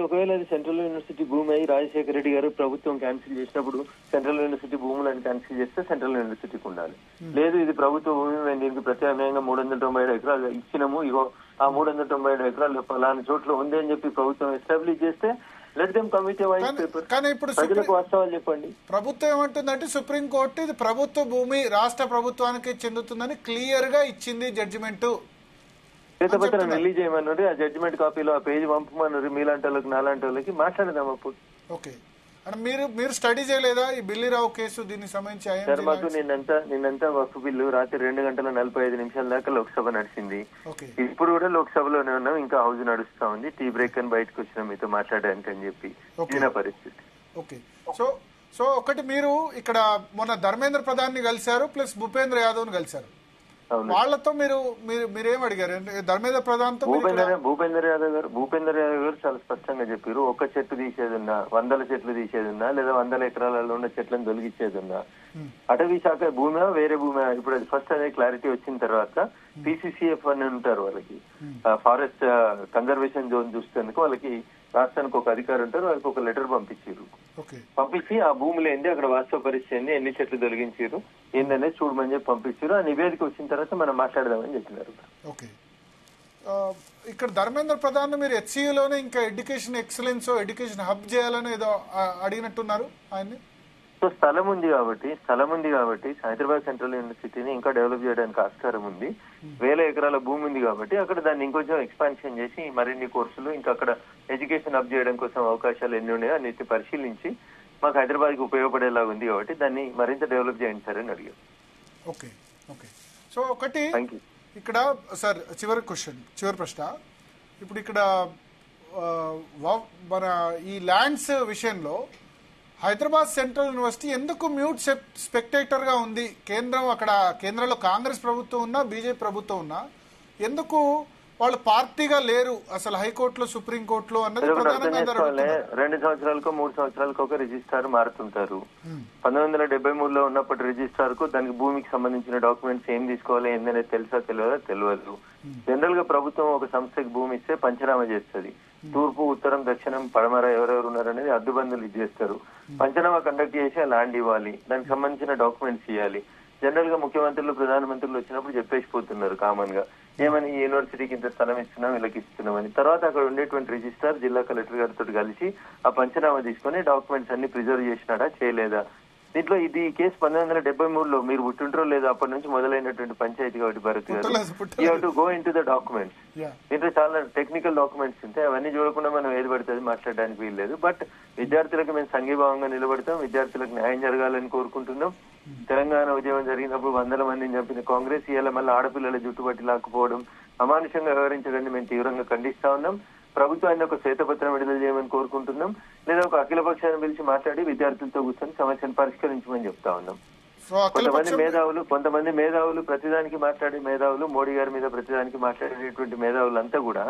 ఒకవేళ అది సెంట్రల్ యూనివర్సిటీ భూమి అయి రాజశేఖర రెడ్డి గారు ప్రభుత్వం క్యాన్సిల్ చేసినప్పుడు సెంట్రల్ యూనివర్సిటీ భూములను క్యాన్సిల్ చేస్తే సెంట్రల్ యూనివర్సిటీకి ఉండాలి. లేదు ఇది ప్రభుత్వ భూమి, మేము దీనికి ప్రత్యామ్నాయంగా 397 ఎకరాలు ఇచ్చినాము, ఇగో ఆ 397 ఎకరాలు ఫలానా చోట్ల ఉంది అని చెప్పి ప్రభుత్వం ఎస్టాబ్లిష్ చేస్తే లెట్ దెమ్ కమిట్ ఏ వైట్ పేపర్. కానీ ఇప్పుడు ప్రజలకు వాస్తవాలు చెప్పండి. ప్రభుత్వం ఏమంటుందంటే సుప్రీంకోర్టు ఇది ప్రభుత్వ భూమి రాష్ట్ర ప్రభుత్వానికి చెందుతుందని క్లియర్ గా ఇచ్చింది జడ్జిమెంట్. శ్వేతపత్రం రిలీజ్ చేయమన్నారు, ఆ జడ్జిమెంట్ కాపీలో ఆ పేజ్ పంపమన్నారు. మీలాంటి వాళ్ళకి నాలాంటి వాళ్ళకి మాట్లాడదాం అప్పుడు. ఓకే, మీరు స్టడీ చేయలేదా ఈ బిల్లిరావు కేసు? దీనికి సంబంధించి సార్ మాకు నిన్నంతా వక్ఫ్ బిల్లు రాత్రి 2:45 దాకా లోక్సభ నడిచింది. ఇప్పుడు కూడా లోక్సభలోనే ఉన్నాం, ఇంకా హౌస్ నడుస్తా ఉంది. టీ బ్రేక్ అని బయటకు వచ్చినాం మీతో మాట్లాడడానికి అని చెప్పి. ఇది నా పరిస్థితి. ఓకే, సో ఒకటి మీరు ఇక్కడ మొన్న ధర్మేంద్ర ప్రధాన్ ని కలిశారు, ప్లస్ భూపేంద్ర యాదవ్ ని కలిశారు. వాళ్ళతో మీరేం అడిగారు? ధర్మేంద్ర ప్రధాన్తో భూపేందర్ యాదవ్ గారు చాలా స్పష్టంగా చెప్పారు, ఒక్క చెట్టు తీసేది ఉన్నా, 100 చెట్లు తీసేది ఉన్నా, లేదా 100 ఎకరాలలో ఉన్న చెట్లను తొలగించేది ఉన్నా, అటవీ శాఖ భూమి వేరే భూమి, ఇప్పుడు అది ఫస్ట్ అనే క్లారిటీ వచ్చిన తర్వాత PCCF అని ఉంటారు, వాళ్ళకి ఫారెస్ట్ కన్జర్వేషన్ జోన్ చూసేందుకు వాళ్ళకి రాష్ట్రానికి ఒక అధికారి ఉంటారు, వాళ్ళకి ఒక లెటర్ పంపించారు. పంపించి ఆ భూములు ఏంది, అక్కడ వాస్తవ పరిస్థితి ఏంది, ఎన్ని చెట్లు తొలగించారు ఏందనేది చూడమని చెప్పి పంపించారు. ఆ నివేదిక వచ్చిన తర్వాత మనం మాట్లాడదామని చెప్పినారు. ఓకే, ఇక్కడ ధర్మేంద్ర ప్రధాన్ మీరు HCUలోనే ఇంకా ఎడ్యుకేషన్ ఎక్సలెన్స్, ఎడ్యుకేషన్ హబ్ చేయాలని ఏదో అడిగినట్టున్నారు ఆయన్ని. సో స్థలం ఉంది కాబట్టి హైదరాబాద్ సెంట్రల్ యూనివర్సిటీని ఇంకా డెవలప్ చేయడానికి ఆస్కారం ఉంది. 1000 ఎకరాల భూమి ఉంది కాబట్టి అక్కడ దాన్ని ఇంకొంచెం ఎక్స్పాన్షన్ చేసి మరిన్ని కోర్సులు ఇంకా అక్కడ ఎడ్యుకేషన్ అప్ చేయడం కోసం అవకాశాలు ఎన్ని ఉన్నాయో అన్నిటిని పరిశీలించి మాకు హైదరాబాద్ కి ఉపయోగపడేలాగా ఉంది కాబట్టి దాన్ని మరింత డెవలప్ చేయండి సార్ అని అడిగారు. ఓకే, సో ఒకటి ఇక్కడ సార్ చివరి ప్రశ్న, ఇప్పుడు ఇక్కడ మన ఈ ల్యాండ్స్ విషయంలో హైదరాబాద్ సెంట్రల్ యూనివర్సిటీ ఎందుకు మ్యూట్ స్పెక్టేటర్ గా ఉంది? కేంద్రంలో కాంగ్రెస్ ప్రభుత్వం ఉన్నా, బీజేపీ ప్రభుత్వం ఉన్నా, ఎందుకు వాళ్ళు పార్టీగా లేరు అసలు హైకోర్టులో, సుప్రీంకోర్టులో అన్నది ప్రధానంగా 2 సంవత్సరాలకు 3 సంవత్సరాలకు ఒక రిజిస్ట్రార్ మారుతుంటారు. 1973లో ఉన్నప్పటి రిజిస్ట్రార్ కు దానికి భూమికి సంబంధించిన డాక్యుమెంట్స్ ఏం తీసుకోవాలి ఏందనేది తెలుసా తెలియదు. జనరల్ గా ప్రభుత్వం ఒక సంస్థకి భూమి ఇస్తే పంచనామా చేస్తుంది. తూర్పు, ఉత్తరం, దక్షిణం, పడమర ఎవరెవరు ఉన్నారనేది అడ్డుబందులు ఇచ్చేస్తారు. పంచనామా కండక్ట్ చేసి ఆ ల్యాండ్ ఇవ్వాలి, దానికి సంబంధించిన డాక్యుమెంట్స్ ఇవ్వాలి. జనరల్ గా ముఖ్యమంత్రులు, ప్రధానమంత్రులు వచ్చినప్పుడు చెప్పేసిపోతున్నారు కామన్ గా, ఏమని ఈ యూనివర్సిటీకి ఇంత స్థలం ఇస్తున్నాం, వీళ్ళకి ఇస్తున్నామని. తర్వాత అక్కడ ఉండేటువంటి రిజిస్ట్రార్ జిల్లా కలెక్టర్ గారితో కలిసి ఆ పంచనామా తీసుకుని డాక్యుమెంట్స్ అన్ని ప్రిజర్వ్ చేసినాడా చేయలేదా. దీంట్లో ఇది కేసు 1973లో మీరు పుట్టింటారో లేదా అప్పటి నుంచి మొదలైనటువంటి పంచాయతీ కాబట్టి భరత్ గారు, you have to go in to the documents. దీంట్లో చాలా టెక్నికల్ డాక్యుమెంట్స్ ఉంటాయి, అవన్నీ చూడకుండా మనం ఏది పడుతుంది మాట్లాడడానికి వీల్లేదు. బట్ విద్యార్థులకు మేము సంఘీభావంగా నిలబడతాం, విద్యార్థులకు న్యాయం జరగాలని కోరుకుంటున్నాం. తెలంగాణ ఉద్యమం జరిగినప్పుడు 100 మందిని చంపిన కాంగ్రెస్ ఇవాళ మళ్ళీ ఆడపిల్లల జుట్టుబట్టి లాక్కుపోవడం, అమానుషంగా వ్యవహరించడాన్ని మేము తీవ్రంగా ఖండిస్తా ఉన్నాం. ప్రభుత్వాన్ని ఒక శ్వేతపత్రం విడుదల చేయమని కోరుకుంటున్నాం, లేదా ఒక అఖిల పక్షాన్ని పిలిచి మాట్లాడి విద్యార్థులతో కూర్చొని సమస్యను పరిష్కరించమని చెప్తా ఉన్నాం. కొంతమంది మేధావులు ప్రతిదానికి మాట్లాడే మేధావులు, మోడీ గారి మీద ప్రతిదానికి మాట్లాడేటువంటి మేధావులంతా కూడా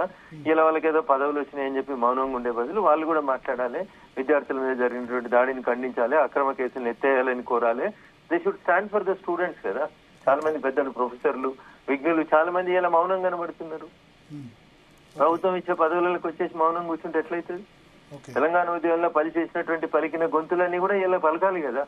ఇలా వాళ్ళకి ఏదో పదవులు వచ్చినాయని చెప్పి మౌనంగా ఉండే బదులు వాళ్ళు కూడా మాట్లాడాలి, విద్యార్థుల మీద జరిగినటువంటి దాడిని ఖండించాలి, అక్రమ కేసులను ఎత్తేయాలని కోరాలి. They should stand for the students కదా. చాలా మంది పెద్దలు, ప్రొఫెసర్లు, విజ్ఞులు చాలా మంది ఇలా మౌనం కనబడుతున్నారు. ప్రభుత్వం ఇచ్చే పదవులకు వచ్చేసి మౌనం కూర్చుంటే ఎట్లయితుంది? తెలంగాణ ఉద్యమంలో పలికిన గొంతులన్నీ కూడా ఇలా పలకాలి కదా,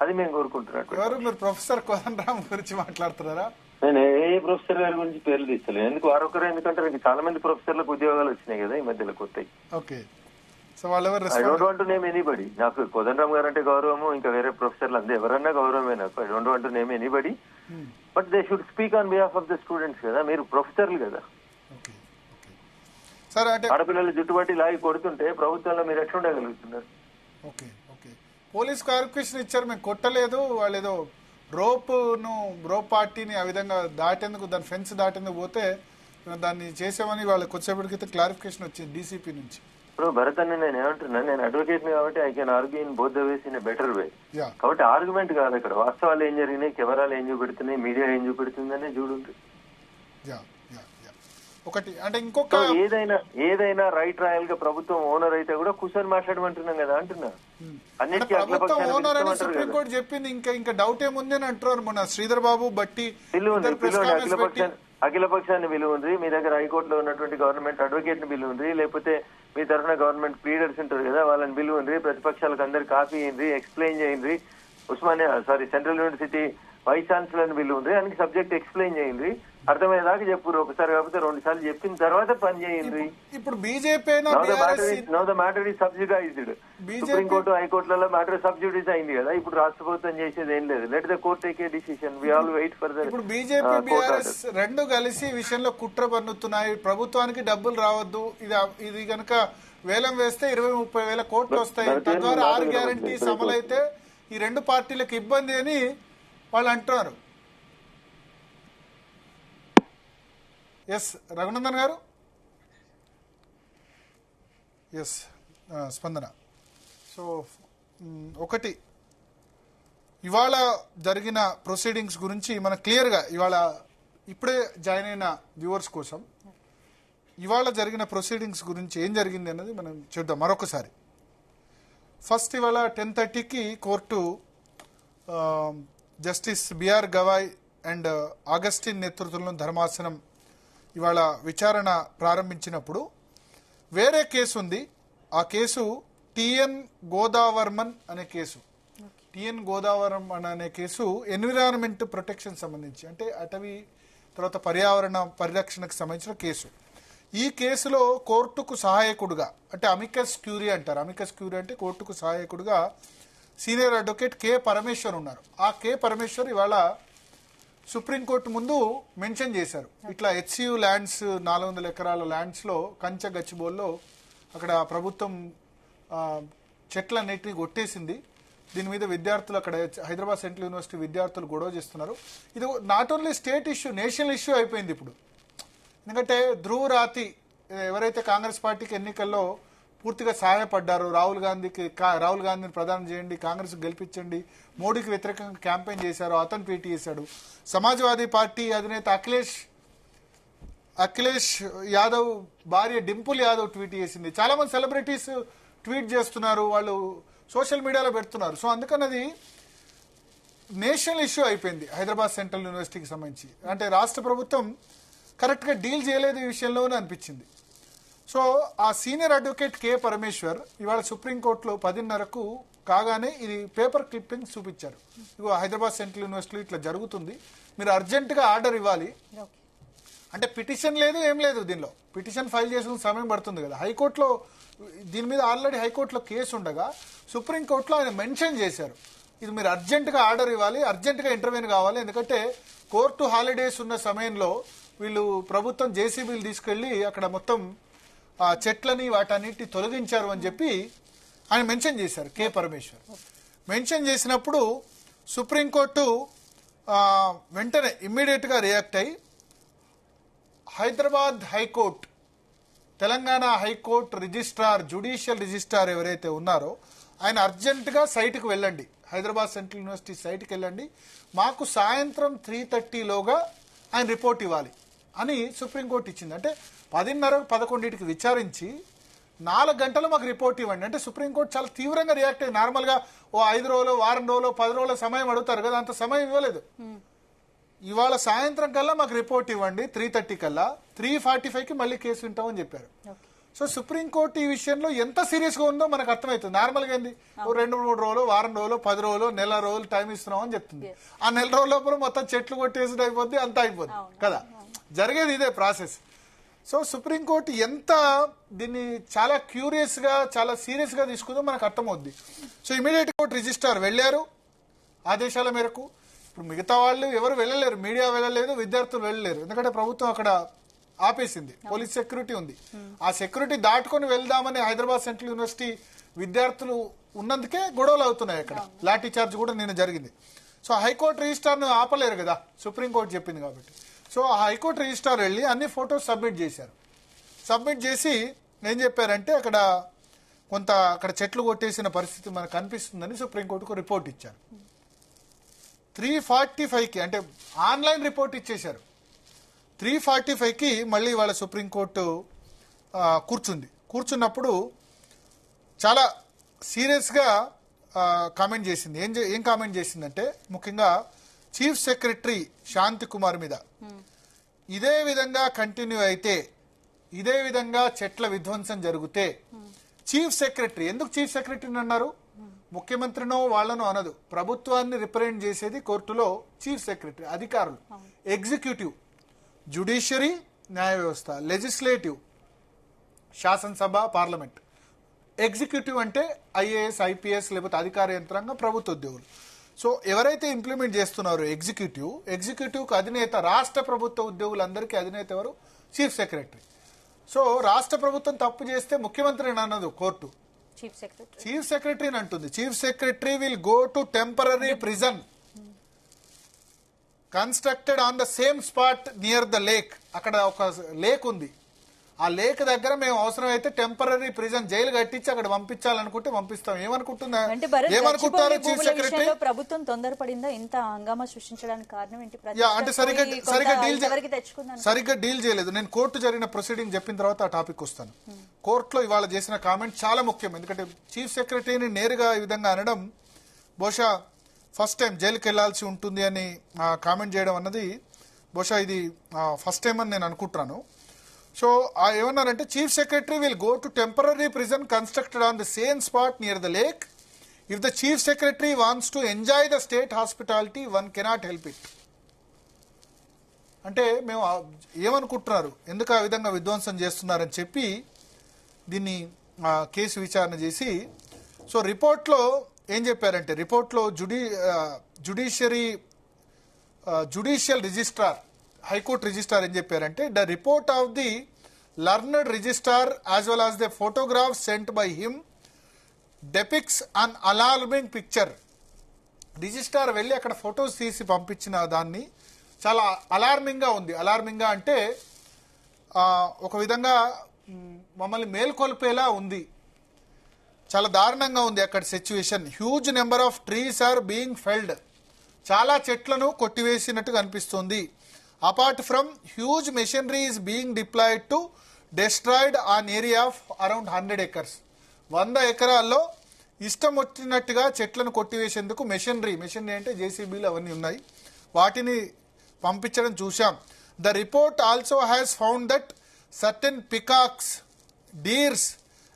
అది మేము కోరుకుంటున్నాం. ప్రొఫెసర్ కోదండరామ్ గురించి మాట్లాడుతున్నారా? నేను ఏ ప్రొఫెసర్ గారి గురించి పేర్లు తీస్తలేదు. ఎందుకు వారొకరు, ఎందుకంటే చాలా మంది ప్రొఫెసర్లకు ఉద్యోగాలు వచ్చినాయి కదా ఈ మధ్యలో కొత్తాయి. I don't want to name anybody. నాకు కోదండరామ్ గారు అంటే గౌరవము, ఇంకా వేరే ప్రొఫెసర్లు అంతే ఎవరన్నా గౌరవమే నాకు. I don't want to name anybody, but they should speak on behalf of the students కదా. మీరు ప్రొఫెసర్లు కదా. ఆడపిల్లల జుట్టుబట్టి లాగి కొడుతుంటే ప్రభుత్వంలో మీరు ఎట్లా ఉండగలుగుతున్నారు? పోలీస్ క్లారిఫికేషన్ ఇచ్చారు, మేము కొట్టలేదు, వాళ్ళు ఏదో రోప్ పార్టీని ఆ విధంగా దాటేందుకు, దాని ఫెన్స్ దాటేందుకు పోతే దాన్ని చేసామని వాళ్ళకి వచ్చేప్పటికైతే క్లారిఫికేషన్ వచ్చింది డీసీపీ నుంచి. ఇప్పుడు భరత్ అని నేను ఏమంటున్నాను, నేను అడ్వకేట్ కాబట్టి I can argue in both the ways in a better way. కాబట్టి ఆర్గ్యుమెంట్ కాదు ఇక్కడ, వాస్తవాలు ఏం జరిగినాయి, కెమెరాలు ఏం చూపెడుతున్నాయి, మీడియా ఏం చూపెడుతుందనే చూడుంటుంది. ఒకటి అంటే ఇంకొక ఏదైనా రైట్ రాయల్ గా ప్రభుత్వం ఓనర్ అయితే కూడా కూర్చొని మాట్లాడమంటున్నాం కదా అంటున్నా. అన్నిటికీ సుప్రీంకోర్టు చెప్పింది, ఇంకా డౌట్ ఏముంది అని అంటున్నారు. మొన్న శ్రీధర్ బాబు బట్టి అఖిల పక్షాన్ని పిలువుండ్రి, మీ దగ్గర హైకోర్టులో ఉన్నటువంటి గవర్నమెంట్ అడ్వకేట్ ని పిలువుండ్రి, లేకపోతే మీ తరఫున గవర్నమెంట్ ప్లీడర్స్ ఉంటారు కదా వాళ్ళని పిలువుండ్రి, ప్రతిపక్షాలకు అందరు కాపీ అయ్యింది, ఎక్స్ప్లెయిన్ చేయండి. సెంట్రల్ యూనివర్సిటీ వైస్ ఛాన్సలర్ పిలువుండ్రి, అందుకు సబ్జెక్ట్ ఎక్స్ప్లెయిన్ చేయండి, అర్థమయ్యేదాకా చెప్పు. ఒకసారి కాకపోతే 2 సార్లు చెప్పిన తర్వాత పని చేయండి. ఇప్పుడు బీజేపీ సబ్సిడైజ్డ్ సుప్రీంకోర్టు, హైకోర్టులలో మ్యాటర్ సబ్సిడైజ్ అయింది కదా. ఇప్పుడు రాష్ట్ర ప్రభుత్వం చేసేది ఏం లేదు. Let the court take a decision, we all wait for the. ఇప్పుడు బీజేపీ, బీఆర్ఎస్ రెండు కలిసి ఈ విషయంలో కుట్ర పన్నుతున్నాయి. ప్రభుత్వానికి డబ్బులు రావద్దు, ఇది కనుక వేలం వేస్తే 20-30 వేల కోట్లు వస్తాయి, తద్వారా 6 గ్యారంటీస్ అమలైతే ఈ 2 పార్టీలకు ఇబ్బంది అని వాళ్ళు అంటున్నారు. ఎస్ రఘునందన్ గారు. ఎస్ స్పందన. సో ఒకటి, ఇవాళ జరిగిన ప్రొసీడింగ్స్ గురించి మనం క్లియర్గా ఇవాళ ఇప్పుడే జాయిన్ అయిన వ్యూవర్స్ కోసం ఇవాళ జరిగిన ప్రొసీడింగ్స్ గురించి ఏం జరిగింది అన్నది మనం చూద్దాం మరొకసారి. ఫస్ట్ ఇవాళ 10:30కి court justice BR Gavai and Augustine నేతృత్వంలో ధర్మాసనం ఇవాళ విచారణ ప్రారంభించినప్పుడు వేరే కేసు ఉంది. ఆ కేసు టిఎన్ గోదావర్మన్ అనే కేసు. టిఎన్ గోదావరం అనే కేసు ఎన్విరాన్మెంట్ ప్రొటెక్షన్ సంబంధించి, అంటే అటవీ తర్వాత పర్యావరణ పరిరక్షణకు సంబంధించిన కేసు. ఈ కేసులో కోర్టుకు సహాయకుడుగా, అంటే అమికస్ క్యూరీ అంటారు, అమికస్ క్యూరీ అంటే కోర్టుకు సహాయకుడుగా సీనియర్ అడ్వకేట్ కె పరమేశ్వర్ ఉన్నారు. ఆ కె పరమేశ్వర్ ఇవాళ సుప్రీంకోర్టు ముందు మెన్షన్ చేశారు, ఇట్లా హెచ్సియు ల్యాండ్స్ 400 ఎకరాల ల్యాండ్స్లో కంచె గచ్చిబోల్లో అక్కడ ప్రభుత్వం చెట్లన్నిటిని కొట్టేసింది. దీని మీద విద్యార్థులు, అక్కడ హైదరాబాద్ సెంట్రల్ యూనివర్సిటీ విద్యార్థులు గొడవ చేస్తున్నారు. ఇది not only state issue, national issue అయిపోయింది ఇప్పుడు. ఎందుకంటే ధ్రువ్ రాతి ఎవరైతే కాంగ్రెస్ పార్టీకి ఎన్నికల్లో పూర్తిగా సహాయపడ్డారో, రాహుల్ గాంధీని ప్రధానం చేయండి, కాంగ్రెస్ గెలిపించండి, మోడీకి వ్యతిరేకంగా క్యాంపెయిన్ చేశారో అతను ట్వీట్ చేశాడు. సమాజ్వాదీ పార్టీ అధినేత అఖిలేష్ యాదవ్ భార్య డింపుల్ యాదవ్ ట్వీట్ చేసింది. చాలా మంది సెలబ్రిటీస్ ట్వీట్ చేస్తున్నారు, వాళ్ళు సోషల్ మీడియాలో పెడుతున్నారు. సో అందుకన్నది నేషనల్ ఇష్యూ అయిపోయింది హైదరాబాద్ సెంట్రల్ యూనివర్సిటీకి సంబంధించి. అంటే రాష్ట్ర ప్రభుత్వం కరెక్ట్గా డీల్ చేయలేదు ఈ విషయంలోనే అనిపించింది. సో ఆ సీనియర్ అడ్వకేట్ కె పరమేశ్వర్ ఇవాళ సుప్రీంకోర్టులో 10:30కు కాగానే ఇది పేపర్ క్లిప్పింగ్ చూపించారు. ఇగో హైదరాబాద్ సెంట్రల్ యూనివర్సిటీలో ఇట్లా జరుగుతుంది, మీరు అర్జెంటుగా ఆర్డర్ ఇవ్వాలి. అంటే పిటిషన్ లేదు, ఏం లేదు, దీనిలో పిటిషన్ ఫైల్ చేసిన సమయం పడుతుంది కదా. హైకోర్టులో దీని మీద ఆల్రెడీ హైకోర్టులో కేసు ఉండగా సుప్రీంకోర్టులో ఆయన మెన్షన్ చేశారు, ఇది మీరు అర్జెంటుగా ఆర్డర్ ఇవ్వాలి, అర్జెంటుగా ఇంటర్వ్యూన్ కావాలి. ఎందుకంటే కోర్టు హాలిడేస్ ఉన్న సమయంలో వీళ్ళు ప్రభుత్వం జేసీబీలు తీసుకెళ్లి అక్కడ మొత్తం ఆ చెట్లని వాటన్నిటిని తొలగించారు అని చెప్పి ఆయన మెన్షన్ చేశారు కె పరమేశ్వర్. మెన్షన్ చేసినప్పుడు సుప్రీంకోర్టు వెంటనే ఇమ్మీడియట్గా రియాక్ట్ అయ్యి Hyderabad high court, Telangana high court registrar, judicial registrar ఎవరైతే ఉన్నారో ఆయన అర్జెంటుగా సైట్కి వెళ్ళండి, హైదరాబాద్ సెంట్రల్ యూనివర్సిటీ సైట్కి వెళ్ళండి, మాకు సాయంత్రం 3:30లోగా ఆయన రిపోర్ట్ ఇవ్వాలి అని సుప్రీంకోర్టు ఇచ్చింది. అంటే 10:30-11కి విచారించి 4 గంటలు మాకు రిపోర్ట్ ఇవ్వండి అంటే సుప్రీంకోర్టు చాలా తీవ్రంగా రియాక్ట్ అయ్యి, నార్మల్గా ఓ 5 రోజులు, వారం రోజులు, 10 రోజుల సమయం అడుగుతారు కదా, అంత సమయం ఇవ్వలేదు. ఇవాళ సాయంత్రం కల్లా మాకు రిపోర్ట్ ఇవ్వండి, 3:30 కల్లా, 3:45కి మళ్ళీ కేసు వింటామని చెప్పారు. సో సుప్రీంకోర్టు ఈ విషయంలో ఎంత సీరియస్ గా ఉందో మనకు అర్థమవుతుంది. నార్మల్గా ఏంది, 2-3 రోజులు, వారం రోజులు, 10 రోజులు, నెల రోజులు టైం ఇస్తున్నాం అని చెప్తుంది. ఆ నెల రోజుల లోపల మొత్తం చెట్లు కొట్టేసి అయిపోద్ది, అంతా అయిపోద్ది కదా, జరిగేది ఇదే ప్రాసెస్. సో సుప్రీంకోర్టు ఎంత దీన్ని చాలా క్యూరియస్ గా, చాలా సీరియస్ గా తీసుకుందో మనకు అర్థమవుద్ది. సో ఇమీడియట్ కోర్టు రిజిస్ట్రార్ వెళ్లారు ఆదేశాల మేరకు. ఇప్పుడు మిగతా వాళ్ళు ఎవరు వెళ్ళలేరు, మీడియా వెళ్ళలేదు, విద్యార్థులు వెళ్ళలేరు, ఎందుకంటే ప్రభుత్వం అక్కడ ఆపేసింది, పోలీస్ సెక్యూరిటీ ఉంది. ఆ సెక్యూరిటీ దాటుకొని వెళ్దామని హైదరాబాద్ సెంట్రల్ యూనివర్సిటీ విద్యార్థులు ఉన్నందుకే గొడవలు అవుతున్నాయి. అక్కడ లాఠీ చార్జ్ కూడా నిన్న జరిగింది. సో హైకోర్టు రిజిస్ట్రార్ను ఆపలేరు కదా, సుప్రీంకోర్టు చెప్పింది కాబట్టి. సో ఆ హైకోర్టు రిజిస్ట్రార్ వెళ్ళి అన్ని ఫొటోస్ సబ్మిట్ చేశారు. సబ్మిట్ చేసి ఏం చెప్పారంటే అక్కడ చెట్లు కొట్టేసిన పరిస్థితి మనకు కనిపిస్తుందని సుప్రీంకోర్టుకు రిపోర్ట్ ఇచ్చారు. 3:45కి అంటే ఆన్లైన్ రిపోర్ట్ ఇచ్చేశారు. 3:45కి మళ్ళీ వాళ్ళ సుప్రీంకోర్టు కూర్చున్నప్పుడు చాలా సీరియస్గా కామెంట్ చేసింది. ఏం కామెంట్ చేసిందంటే ముఖ్యంగా చీఫ్ సెక్రటరీ శాంతి కుమార్ మీద ఇదే విధంగా కంటిన్యూ అయితే, ఇదే విధంగా చెట్ల విధ్వంసం జరిగితే చీఫ్ సెక్రటరీ, ఎందుకు చీఫ్ సెక్రటరీని అన్నారు, ముఖ్యమంత్రినో వాళ్ళనో అనదు, ప్రభుత్వాన్ని రిప్రజెంట్ చేసేది కోర్టులో చీఫ్ సెక్రటరీ, అధికారులు, ఎగ్జిక్యూటివ్, జ్యుడిషియరీ న్యాయ వ్యవస్థ, లెజిస్లేటివ్ శాసనసభ పార్లమెంట్, ఎగ్జిక్యూటివ్ అంటే ఐఏఎస్ ఐపీఎస్ లేకపోతే అధికార యంత్రాంగం ప్రభుత్వ ఉద్యోగులు. సో ఎవరైతే ఇంప్లిమెంట్ చేస్తున్నారో ఎగ్జిక్యూటివ్కి అధినేత, రాష్ట్ర ప్రభుత్వ ఉద్యోగులందరికీ అధినేత ఎవరు, చీఫ్ సెక్రటరీ. సో రాష్ట్ర ప్రభుత్వం తప్పు చేస్తే ముఖ్యమంత్రిని అన్నదు కోర్టు, చీఫ్ సెక్రటరీని అంటుంది. Chief secretary will go to temporary prison constructed on the same spot near the lake. అక్కడ ఒక లేక్ ఉంది, ఆ లేక్ దగ్గర మేము అవసరమైతే టెంపరీ ప్రిజన్ జైలు కట్టించి అక్కడ పంపించాలనుకుంటే పంపిస్తాం. అంటే భరత్, ఏమనుకుంటారు గచ్చిబౌలి చీఫ్ భూముల సెక్రటరీ? విషయంలో ప్రభుత్వం తొందరపడిందా? ఇంత హంగామా సృష్టించడానికి కారణం ఏంటి? అంటే సరిగ్గా డీల్ చేయలేదు. నేను కోర్టు జరిగిన ప్రొసీడింగ్ చెప్పిన తర్వాత ఆ టాపిక్ వస్తాను. కోర్టులో ఇవాళ చేసిన కామెంట్ చాలా ముఖ్యం. ఎందుకంటే చీఫ్ సెక్రటరీని నేరుగా ఈ విధంగా అనడం, బహుశా ఫస్ట్ టైం జైలుకి వెళ్లాల్సి ఉంటుంది అని కామెంట్ చేయడం అన్నది బహుశా ఇది ఫస్ట్ టైం అని నేను అనుకుంటున్నాను. సో ఏమన్నారంటే, chief secretary will go to temporary prison constructed on the same spot near the lake. If the chief secretary wants to enjoy the state hospitality, one cannot help it. అంటే మేము ఏమనుకుంటున్నారు, ఎందుకు ఆ విధంగా విధ్వంసం చేస్తున్నారని చెప్పి దీన్ని కేసు విచారణ చేసి, సో రిపోర్ట్లో ఏం చెప్పారంటే, రిపోర్ట్లో జుడిషియల్ రిజిస్ట్రార్, హైకోర్టు రిజిస్ట్రార్ ఏం చెప్పారంటే, the report of the learned registrar as well as the photograph sent by him depicts an alarming picture. Registrar వెళ్ళి అక్కడ ఫొటోస్ తీసి పంపించిన దాన్ని చాలా అలార్మింగ్గా ఉంది. అలార్మింగ్గా అంటే ఒక విధంగా మమ్మల్ని మేల్కొల్పేలా ఉంది, చాలా దారుణంగా ఉంది అక్కడ situation. Huge number of trees are being felled, చాలా చెట్లను కొట్టివేసినట్టుగా అనిపిస్తుంది. Apart from huge machinery is being deployed to destroyed an area of around 100 acres. 100 ఎకరాల్లో ఇష్టం వచ్చినట్టుగా చెట్లను కొట్టివేసేందుకు మెషినరీ అంటే జేసీబీలు అవన్నీ ఉన్నాయి, వాటిని పంపించడం చూశాం. The report also has found that certain peacocks, deers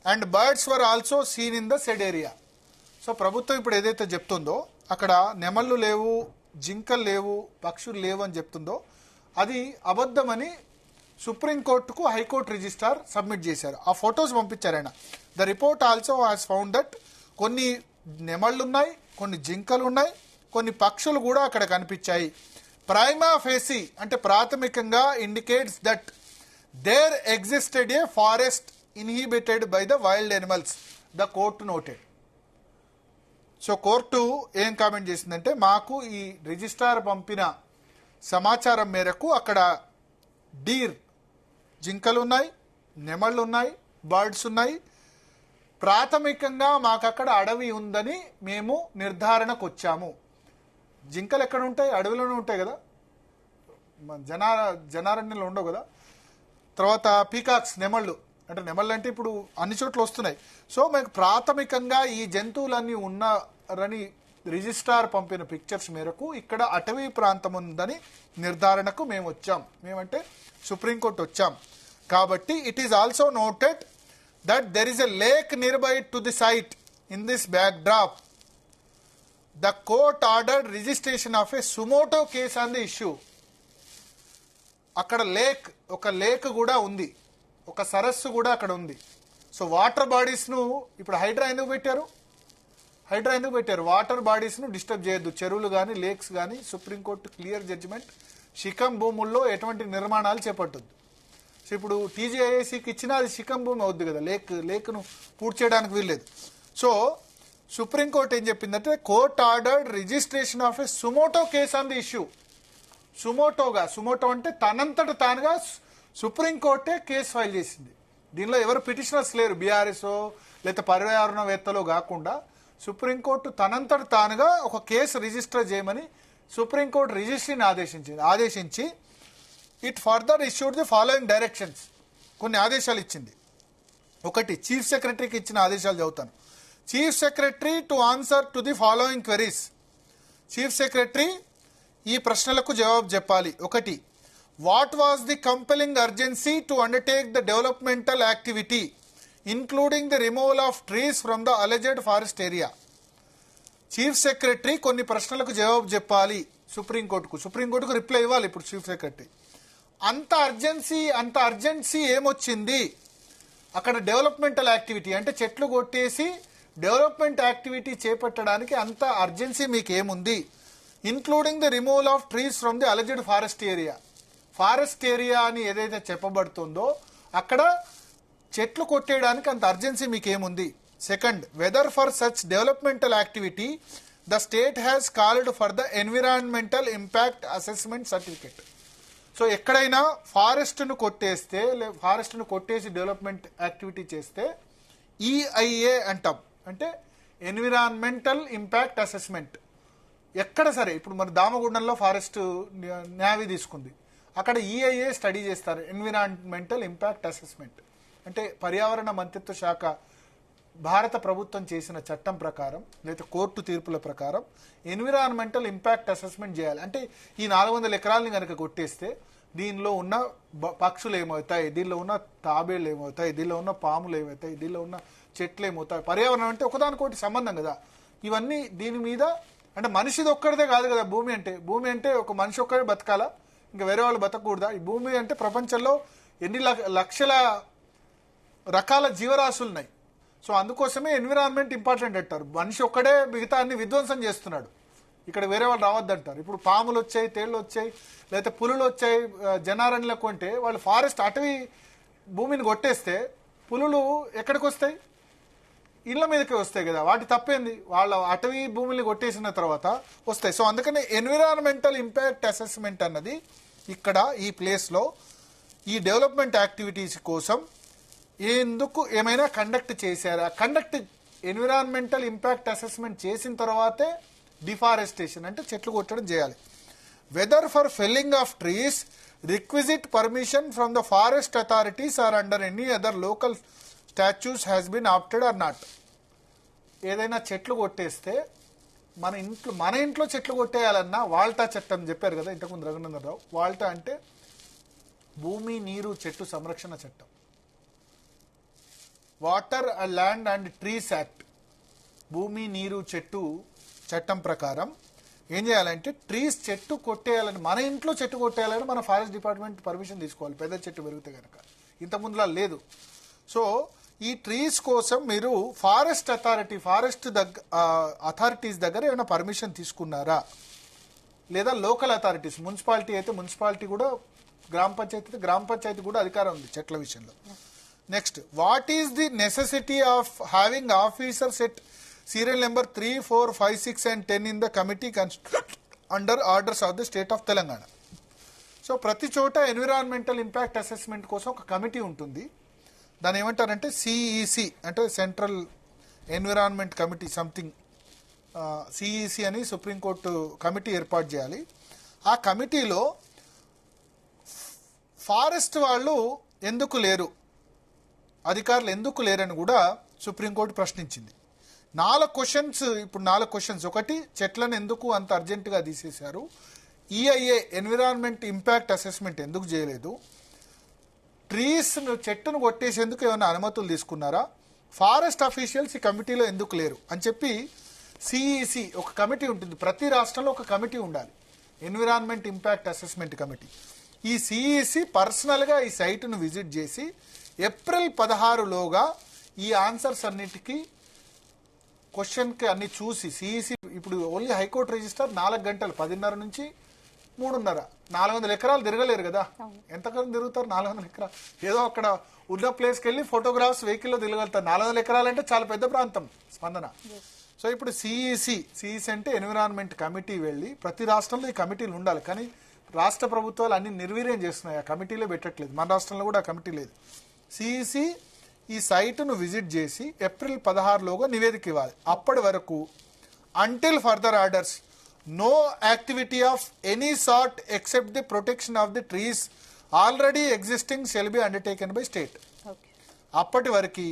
and birds were also seen in the said area. So ప్రభుత్వం ఇప్పుడు ఏదైతే చెప్తుందో, అక్కడ నెమళ్ళు లేవు, జింకలు లేవు, పక్షులు లేవు అని చెప్తుందో అది అబద్ధమని సుప్రీంకోర్టుకు హైకోర్టు రిజిస్ట్రార్ సబ్మిట్ చేశారు. ఆ ఫొటోస్ పంపించారు ఆయన. The report also has found that కొన్ని నెమళ్ళు ఉన్నాయి, కొన్ని జింకలు ఉన్నాయి, కొన్ని పక్షులు కూడా అక్కడ కనిపించాయి. ప్రైమా ఫేసి అంటే ప్రాథమికంగా indicates that there existed a forest inhibited by the wild animals, the court noted. So court ఏం కామెంట్ చేసిందంటే, మాకు ఈ రిజిస్ట్రార్ పంపిన సమాచారం మేరకు అక్కడ డీర్, జింకలు ఉన్నాయి, నెమళ్ళు ఉన్నాయి, బర్డ్స్ ఉన్నాయి, ప్రాథమికంగా మాకు అక్కడ అడవి ఉందని మేము నిర్ధారణకు వచ్చాము. జింకలు ఎక్కడ ఉంటాయి? అడవిలోనే ఉంటాయి కదా, జనారణ్యంలో ఉండవు కదా. తర్వాత పీకాక్స్, నెమళ్ళు అంటే ఇప్పుడు అన్ని చోట్ల వస్తున్నాయి. సో మీకు ప్రాథమికంగా ఈ జంతువులన్నీ ఉన్నారని రిజిస్ట్రార్ పంపిన పిక్చర్స్ మేరకు ఇక్కడ అటవీ ప్రాంతం ఉందని నిర్ధారణకు మేము వచ్చాం. మేమంటే సుప్రీంకోర్టు వచ్చాం. కాబట్టి it is also noted that there is a lake nearby to the site. In this backdrop the court ordered registration of a suo motu case on the issue. అక్కడ ఒక లేక్ కూడా ఉంది, ఒక సరస్సు కూడా అక్కడ ఉంది. సో వాటర్ బాడీస్ను ఇప్పుడు హైడ్రా ఎందుకు పెట్టారు? వాటర్ బాడీస్ను డిస్టర్బ్ చేయొద్దు, చెరువులు కానీ లేక్స్ కానీ. సుప్రీంకోర్టు క్లియర్ జడ్జిమెంట్, శిఖం భూముల్లో ఎటువంటి నిర్మాణాలు చేపట్టొద్దు. సో ఇప్పుడు టీజీఐఏసీకి ఇచ్చినా అది శిఖం భూమి అవుద్ది కదా, లేక్ను పూర్తి చేయడానికి వీల్లేదు. సో సుప్రీంకోర్టు ఏం చెప్పిందంటే, court ordered registration of a suo motu case on the issue. Suo motu అంటే తనంతట తానుగా సుప్రీంకోర్టే కేసు ఫైల్ చేసింది. దీనిలో ఎవరు పిటిషనర్స్ లేరు, బీఆర్ఎస్ లేదా పర్యావరణవేత్తలో కాకుండా సుప్రీంకోర్టు తనంతట తానుగా ఒక కేసు రిజిస్టర్ చేయమని సుప్రీంకోర్టు రిజిస్ట్రీని ఆదేశించి it further issued the following directions, కొన్ని ఆదేశాలు ఇచ్చింది. ఒకటి, చీఫ్ సెక్రటరీకి ఇచ్చిన ఆదేశాలు చదువుతాను. Chief secretary to answer to the following queries. Chief secretary ఈ ప్రశ్నలకు జవాబు చెప్పాలి. ఒకటి, what was the compelling urgency to undertake the developmental activity including the removal of trees from the alleged forest area. Chief secretary కొన్ని ప్రశ్నలకు జవాబు చెప్పాలి సుప్రీంకోర్టుకు రిప్లై ఇవ్వాలి. ఇప్పుడు చీఫ్ సెక్రటరీ అంత అర్జెన్సీ ఏమొచ్చింది అక్కడ? డెవలప్మెంటల్ యాక్టివిటీ అంటే చెట్లు కొట్టేసి డెవలప్మెంట్ యాక్టివిటీ చేపట్టడానికి అంత అర్జెన్సీ మీకు ఏముంది? Including the removal of trees from the alleged forest area అని ఏదైతే చెప్పబడుతుందో అక్కడ చెట్లు కొట్టేయడానికి అంత అర్జెన్సీ మీకు ఏముంది? Second, whether for such developmental activity the state has called for the environmental impact assessment certificate. So ఎక్కడైనా ఫారెస్ట్ను కొట్టేస్తే ఫారెస్ట్ను కొట్టేసి డెవలప్మెంట్ యాక్టివిటీ చేస్తే ఈఐఏ అంటాం, అంటే ఎన్విరాన్మెంటల్ ఇంపాక్ట్ అసెస్మెంట్. ఎక్కడ సరే ఇప్పుడు మన దామగుండంలో ఫారెస్ట్ న్యావీ తీసుకుంది, అక్కడ ఈఐఏ స్టడీ చేస్తారు, ఎన్విరాన్మెంటల్ ఇంపాక్ట్ అసెస్మెంట్. అంటే పర్యావరణ మంత్రిత్వ శాఖ భారత ప్రభుత్వం చేసిన చట్టం ప్రకారం లేదా కోర్టు తీర్పుల ప్రకారం ఎన్విరాన్మెంటల్ ఇంపాక్ట్ అసెస్మెంట్ చేయాలి. అంటే ఈ 400 ఎకరాలని కనుక కొట్టేస్తే దీనిలో ఉన్న పక్షులు ఏమవుతాయి, దీనిలో ఉన్న తాబేళ్లు ఏమవుతాయి, దీనిలో ఉన్న పాములు ఏమవుతాయి, దీనిలో ఉన్న చెట్లు ఏమవుతాయి. పర్యావరణం అంటే ఒకదానికోటి సంబంధం కదా. ఇవన్నీ దీని మీద అంటే మనిషిది ఒక్కడిదే కాదు కదా భూమి అంటే. భూమి అంటే ఒక మనిషి ఒక్కడే బతకాలా, ఇంకా వేరే వాళ్ళు బతకూడదా? ఈ భూమి అంటే ప్రపంచంలో ఎన్ని లక్షల రకాల జీవరాశులు ఉన్నాయి. సో అందుకోసమే ఎన్విరాన్మెంట్ ఇంపార్టెంట్ అంటారు. మనిషి ఒక్కడే మిగతా అన్ని విధ్వంసం చేస్తున్నాడు, ఇక్కడ వేరే వాళ్ళు రావద్దంటారు. ఇప్పుడు పాములు వచ్చాయి, తేళ్లు వచ్చాయి, లేకపోతే పులులు వచ్చాయి జనారణ్యులకు అంటే వాళ్ళు ఫారెస్ట్ అటవీ భూమిని కొట్టేస్తే పులులు ఎక్కడికి వస్తాయి? ఇళ్ల మీదకి వస్తాయి కదా. వాటి తప్పేంది? వాళ్ళ అటవీ భూమిని కొట్టేసిన తర్వాత వస్తాయి. సో అందుకని ఎన్విరాన్మెంటల్ ఇంపాక్ట్ అసెస్మెంట్ అన్నది ఇక్కడ ఈ ప్లేస్లో ఈ డెవలప్మెంట్ యాక్టివిటీస్ కోసం ఎందుకు ఏమైనా కండక్ట్ చేశారా? ఎన్విరాన్మెంటల్ ఇంపాక్ట్ అసెస్మెంట్ చేసిన తర్వాతే డిఫారెస్టేషన్ అంటే చెట్లు కొట్టడం చేయాలి. Whether for felling of trees requisite permission from the forest authorities or under any other local statutes has been opted or not. ఏదైనా చెట్లు కొట్టేస్తే మన ఇంట్లో చెట్లు కొట్టేయాలన్నా వాల్టా చట్టం చెప్పారు కదా ఇంతకుముందు రఘునందన్ రావు. వాల్టా అంటే భూమి నీరు చెట్టు సంరక్షణ చట్టం. Water land and trees act, భూమి నీరు చెట్టు చట్టం ప్రకారం ఏం చేయాలంటే ట్రీస్ చెట్టు కొట్టేయాలని, మన ఇంట్లో చెట్టు కొట్టేయాలని మన ఫారెస్ట్ డిపార్ట్మెంట్ పర్మిషన్ తీసుకోవాలి పెద్ద చెట్టు పెరిగితే కనుక. ఇంతకుముందులా లేదు. సో ఈ ట్రీస్ కోసం మీరు ఫారెస్ట్ అథారిటీస్ దగ్గర ఏమైనా పర్మిషన్ తీసుకున్నారా? లేదా లోకల్ అథారిటీస్, మున్సిపాలిటీ అయితే మున్సిపాలిటీ కూడా, గ్రామ పంచాయతీ అయితే గ్రామ పంచాయతీ కూడా అధికారం ఉంది చెట్ల విషయంలో. Next, what is the necessity of having officers at serial number 3, 4, 5, 6 and 10 in the committee under orders of the state of Telangana. So ప్రతి చోట ఎన్విరాన్మెంటల్ ఇంపాక్ట్ అసెస్మెంట్ కోసం ఒక కమిటీ ఉంటుంది. దాని ఏమంటారంటే సిఈసి, అంటే central environment committee something, CEC అని సుప్రీంకోర్టు కమిటీ ఏర్పాటు చేయాలి. ఆ కమిటీలో ఫారెస్ట్ వాళ్ళు ఎందుకు లేరు, అధికారులు ఎందుకు లేరని కూడా సుప్రీంకోర్టు ప్రశ్నించింది. 4 క్వశ్చన్స్. ఒకటి, చెట్లను ఎందుకు అంత అర్జెంటుగా తీసేశారు? ఈఐఏ ఎన్విరాన్మెంట్ ఇంపాక్ట్ అసెస్మెంట్ ఎందుకు చేయలేదు? చెట్టును కొట్టేసేందుకు ఏమైనా అనుమతులు తీసుకున్నారా? ఫారెస్ట్ అఫీషియల్స్ ఈ కమిటీలో ఎందుకు లేరు అని చెప్పి సిఈసి ఒక కమిటీ ఉంటుంది. ప్రతి రాష్ట్రంలో ఒక కమిటీ ఉండాలి, ఎన్విరాన్మెంట్ ఇంపాక్ట్ అసెస్మెంట్ కమిటీ. ఈ సిఈసి పర్సనల్గా ఈ సైటును విజిట్ చేసి ఏప్రిల్ 16లోగా ఈ ఆన్సర్స్ అన్నిటికీ క్వశ్చన్కి అన్ని చూసి, సిఈసి ఇప్పుడు ఓన్లీ హైకోర్టు రిజిస్టర్ 4 గంటలు 10:30 నుంచి 3:30, 400 ఎకరాలు తిరగలేరు కదా. ఎంతకాలం తిరుగుతారు 400 ఎకరాలు? ఏదో అక్కడ ఉన్న ప్లేస్కి వెళ్ళి ఫోటోగ్రాఫ్స్ వెహికల్లో తిరగలుగుతారు. 400 ఎకరాలు అంటే చాలా పెద్ద ప్రాంతం స్పందన. సో ఇప్పుడు సిఈసి అంటే ఎన్విరాన్మెంట్ కమిటీ వెళ్ళి, ప్రతి రాష్ట్రంలో ఈ కమిటీలు ఉండాలి, కానీ రాష్ట్ర ప్రభుత్వాలు అన్ని నిర్వీర్యం చేస్తున్నాయి, ఆ కమిటీలో పెట్టట్లేదు. మన రాష్ట్రంలో కూడా ఆ కమిటీ లేదు. సిఈసి ఈ సైటును విజిట్ చేసి ఏప్రిల్ 16లోగా నివేదిక ఇవ్వాలి. అప్పటి వరకు until further orders no activity of any sort except the protection of the trees already existing shall be undertaken by state. అప్పటి వరకు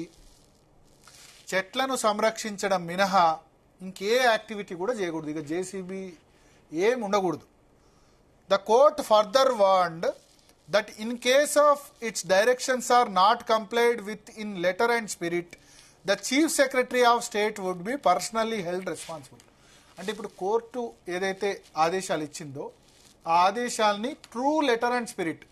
చెట్లను సంరక్షించడం మినహా ఇంకే యాక్టివిటీ కూడా చేయకూడదు. ఇక జేసీబీ ఏం ఉండకూడదు. The court further warned that in case of its directions are not complied with in letter and spirit, the Chief Secretary of State would be personally held responsible. అంటే ఇప్పుడు కోర్టు ఏదైతే ఆదేశాలు ఇచ్చిందో ఆ ఆదేశాలని ట్రూ లెటర్ అండ్ స్పిరిట్,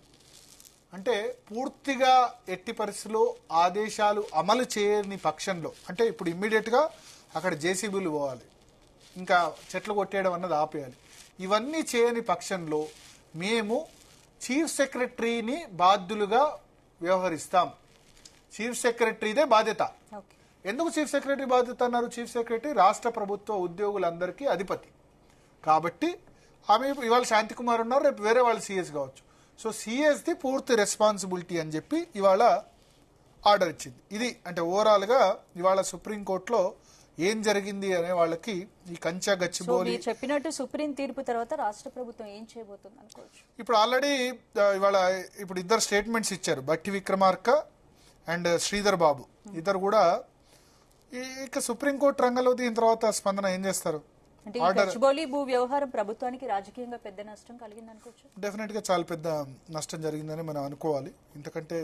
అంటే పూర్తిగా ఎట్టి పరిస్థితుల్లో ఆదేశాలు అమలు చేయని పక్షంలో, అంటే ఇప్పుడు ఇమ్మీడియట్గా అక్కడ జేసీబీలు పోవాలి, ఇంకా చెట్లు కొట్టేయడం అన్నది ఆపేయాలి, ఇవన్నీ చేయని పక్షంలో మేము చీఫ్ సెక్రటరీని బాధ్యులుగా వ్యవహరిస్తాం. చీఫ్ సెక్రటరీదే బాధ్యత. ఎందుకు చీఫ్ సెక్రటరీ బాధ్యత అన్నారు? చీఫ్ సెక్రటరీ రాష్ట్ర ప్రభుత్వ ఉద్యోగులందరికీ అధిపతి కాబట్టి. ఆమె ఇవాళ శాంతికుమార్ ఉన్నారు, రేపు వేరే వాళ్ళు సీఎస్ కావచ్చు. సో సిఎస్ ది పూర్తి రెస్పాన్సిబిలిటీ అని చెప్పి ఇవాళ ఆర్డర్ ఇచ్చింది. ఇది అంటే ఓవరాల్ గా ఇవాళ సుప్రీంకోర్టులో ఏం జరిగింది అనే వాళ్ళకి ఈ కంచా గచ్చిబౌలి. మీరు చెప్పినట్టు సుప్రీం తీర్పు తర్వాత రాష్ట్ర ప్రభుత్వం ఏం చేయబోతుంది అనుకోవచ్చు. ఇప్పుడు ఆల్రెడీ ఇవాళ ఇప్పుడు ఇద్దరు స్టేట్మెంట్స్ ఇచ్చారు, బట్టి విక్రమార్క అండ్ శ్రీధర్ బాబు ఇద్దరు కూడా. ఇక సుప్రీంకోర్టు రంగంలో దిగిన తర్వాత స్పందన ఏం చేస్తారు? అంటే ఈ గచ్చిబౌలి భూ వ్యవహారం ప్రభుత్వానికి రాజకీయంగా పెద్ద నష్టం కలిగింది అనుకోవచ్చు. డెఫినెట్ గా చాలా పెద్ద నష్టం జరిగిందని మనం అనుకోవాలి. ఎందుకంటే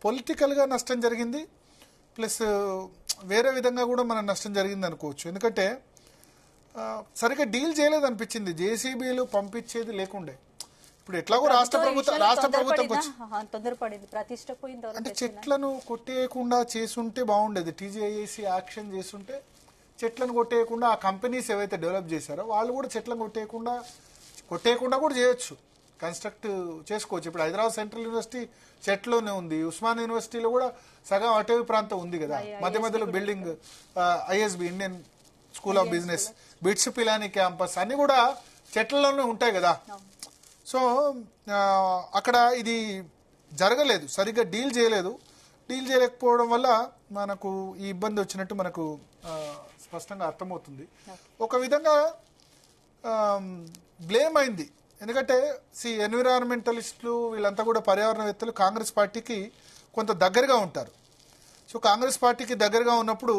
పొలిటికల్ గా నష్టం జరిగింది, ప్లస్ వేరే విధంగా కూడా మన నష్టం జరిగింది అనుకోవచ్చు. ఎందుకంటే సరిగ్గా డీల్ చేయలేదు అనిపించింది. జేసీబీలు పంపించేది లేకుండే. ఇప్పుడు ఎట్లాగో రాష్ట్ర ప్రభుత్వం తొందరపడింది, ప్రతిష్ట పోయింది. అంటే చెట్లను కొట్టేయకుండా చేసుంటే బాగుండేది. టీజీఐఏసీ యాక్షన్ చేస్తుంటే చెట్లను కొట్టేయకుండా ఆ కంపెనీస్ ఏవైతే డెవలప్ చేశారో వాళ్ళు కూడా చెట్లను కొట్టేయకుండా కూడా చేయొచ్చు, కన్స్ట్రక్ట్ చేసుకోవచ్చు. ఇప్పుడు హైదరాబాద్ సెంట్రల్ యూనివర్సిటీ చెట్లోనే ఉంది, ఉస్మాన్ యూనివర్సిటీలో కూడా సగం అటవీ ప్రాంతం ఉంది కదా, మధ్య మధ్యలో building, ISB Indian school of business, bits Pilani campus అన్ని కూడా చెట్లలోనే ఉంటాయి కదా. సో అక్కడ ఇది జరగలేదు, సరిగ్గా డీల్ చేయలేకపోవడం వల్ల మనకు ఈ ఇబ్బంది వచ్చినట్టు మనకు స్పష్టంగా అర్థమవుతుంది. ఒక విధంగా బ్లేమ్ అయింది. ఎందుకంటే ఎన్విరాన్మెంటలిస్టులు వీళ్ళంతా కూడా పర్యావరణవేత్తలు కాంగ్రెస్ పార్టీకి కొంత దగ్గరగా ఉంటారు. సో కాంగ్రెస్ పార్టీకి దగ్గరగా ఉన్నప్పుడు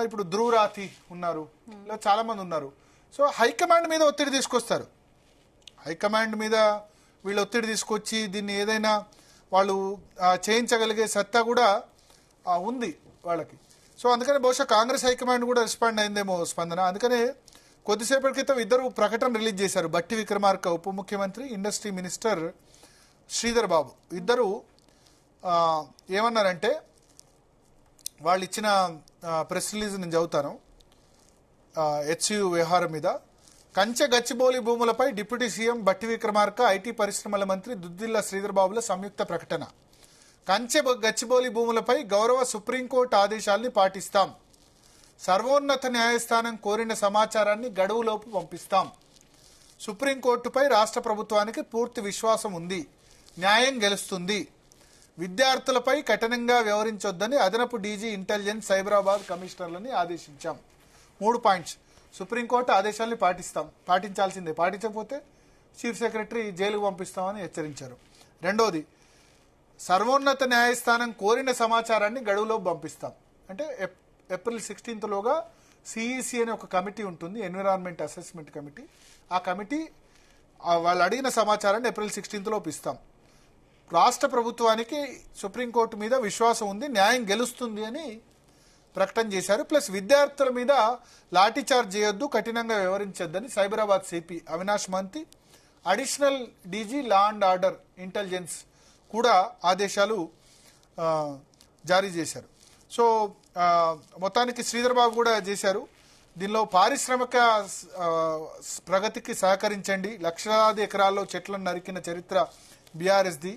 ఇప్పుడు ధ్రువ్ రాథీ ఉన్నారు, ఇలా చాలా మంది ఉన్నారు. సో హైకమాండ్ మీద ఒత్తిడి తీసుకొస్తారు. హైకమాండ్ మీద వీళ్ళు ఒత్తిడి తీసుకొచ్చి దీన్ని ఏదైనా వాళ్ళు చేయించగలిగే సత్తా కూడా ఉంది వాళ్ళకి. సో అందుకని బహుశా కాంగ్రెస్ హైకమాండ్ కూడా రెస్పాండ్ అయిందేమో స్పందన. అందుకనే కొద్దిసేపటి క్రితం ఇద్దరు ప్రకటన రిలీజ్ చేశారు. బట్టి విక్రమార్క ఉప ముఖ్యమంత్రి, ఇండస్ట్రీ మినిస్టర్ శ్రీధర్ బాబు ఇద్దరు ఏమన్నారంటే, వాళ్ళు ఇచ్చిన ప్రెస్ రిలీజ్ నేను చదువుతాను. హెచ్సియు వ్యవహారం మీద కంచె గచ్చిబౌలి భూములపై డిప్యూటీ సీఎం బట్టి విక్రమార్క, ఐటీ పరిశ్రమల మంత్రి దుద్దిల్ల శ్రీధర్ బాబుల సంయుక్త ప్రకటన. కంచె గచ్చిబౌలి భూములపై గౌరవ సుప్రీంకోర్టు ఆదేశాల్ని పాటిస్తాం. సర్వోన్నత న్యాయస్థానం కోరిన సమాచారాన్ని గడువులోపు పంపిస్తాం. సుప్రీంకోర్టుపై రాష్ట్ర ప్రభుత్వానికి పూర్తి విశ్వాసం ఉంది. న్యాయం గెలుస్తుంది. విద్యార్థులపై కఠినంగా వ్యవహరించొద్దని అదనపు డీజీ ఇంటెలిజెన్స్ సైబరాబాద్ కమిషనర్లని ఆదేశించాం. 3 పాయింట్స్. సుప్రీంకోర్టు ఆదేశాల్ని పాటించాల్సిందే, పాటించకపోతే చీఫ్ సెక్రటరీ జైలుకు పంపిస్తామని హెచ్చరించారు. రెండోది, సర్వోన్నత న్యాయస్థానం కోరిన సమాచారాన్ని గడువులోపు పంపిస్తాం. అంటే ఏప్రిల్ 16th లోగా సిఈసి అనే ఒక కమిటీ ఉంటుంది, ఎన్విరాన్మెంట్ అసెస్మెంట్ కమిటీ. ఆ కమిటీ వాళ్ళు అడిగిన సమాచారాన్ని ఏప్రిల్ 16th లోపు ఇస్తాం. రాష్ట్ర ప్రభుత్వానికి సుప్రీంకోర్టు మీద విశ్వాసం ఉంది, న్యాయం గెలుస్తుంది అని ప్రకటన చేశారు. ప్లస్ విద్యార్థుల మీద లాఠీచార్జ్ చేయొద్దు, కఠినంగా వ్యవహరించొద్దని సైబరాబాద్ సిపి అవినాష్ మంతి, additional DG law and order intelligence కూడా ఆదేశాలు జారీ చేశారు. సో మొత్తానికి శ్రీధర్ బాబు కూడా చేశారు. దీనిలో పారిశ్రామిక ప్రగతికి సహకరించండి, లక్షలాది ఎకరాల్లో చెట్లను నరికిన చరిత్ర బీఆర్ఎస్ది.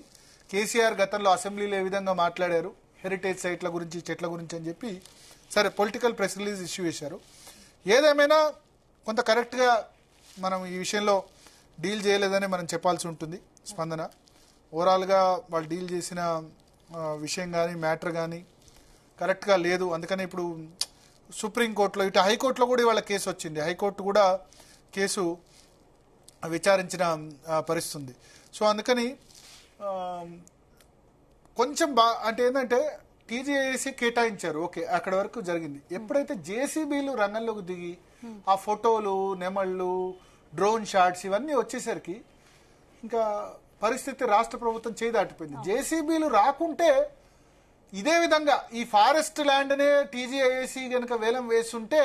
కేసీఆర్ గతంలో అసెంబ్లీలో ఏ విధంగా మాట్లాడారు హెరిటేజ్ సైట్ల గురించి, చెట్ల గురించి అని చెప్పి సరే పొలిటికల్ ప్రెస్ రిలీజ్ ఇష్యూ చేశారు. ఏదేమైనా కొంత కరెక్ట్గా మనం ఈ విషయంలో డీల్ చేయలేదని మనం చెప్పాల్సి ఉంటుంది. స్పందన ఓవరాల్గా వాళ్ళు డీల్ చేసిన విషయం కానీ మ్యాటర్ కానీ కరెక్ట్గా లేదు. అందుకని ఇప్పుడు సుప్రీంకోర్టులో, ఇటు హైకోర్టులో కూడా ఇవాళ కేసు వచ్చింది. హైకోర్టు కూడా కేసు విచారించిన పరిస్థితి ఉంది. సో అందుకని కొంచెం అంటే ఏంటంటే టీజీఐఏసీ కేటాయించారు, ఓకే, అక్కడ వరకు జరిగింది. ఎప్పుడైతే జేసీబీలు రంగంలోకి దిగి ఆ ఫోటోలు, నెమళ్ళు, డ్రోన్ షాట్స్ ఇవన్నీ వచ్చేసరికి ఇంకా పరిస్థితి రాష్ట్ర ప్రభుత్వం చేయి దాటిపోయింది. జేసీబీలు రాకుంటే ఇదే విధంగా ఈ ఫారెస్ట్ ల్యాండ్నే టీజీఐఏసీ కనుక వేలం వేస్తుంటే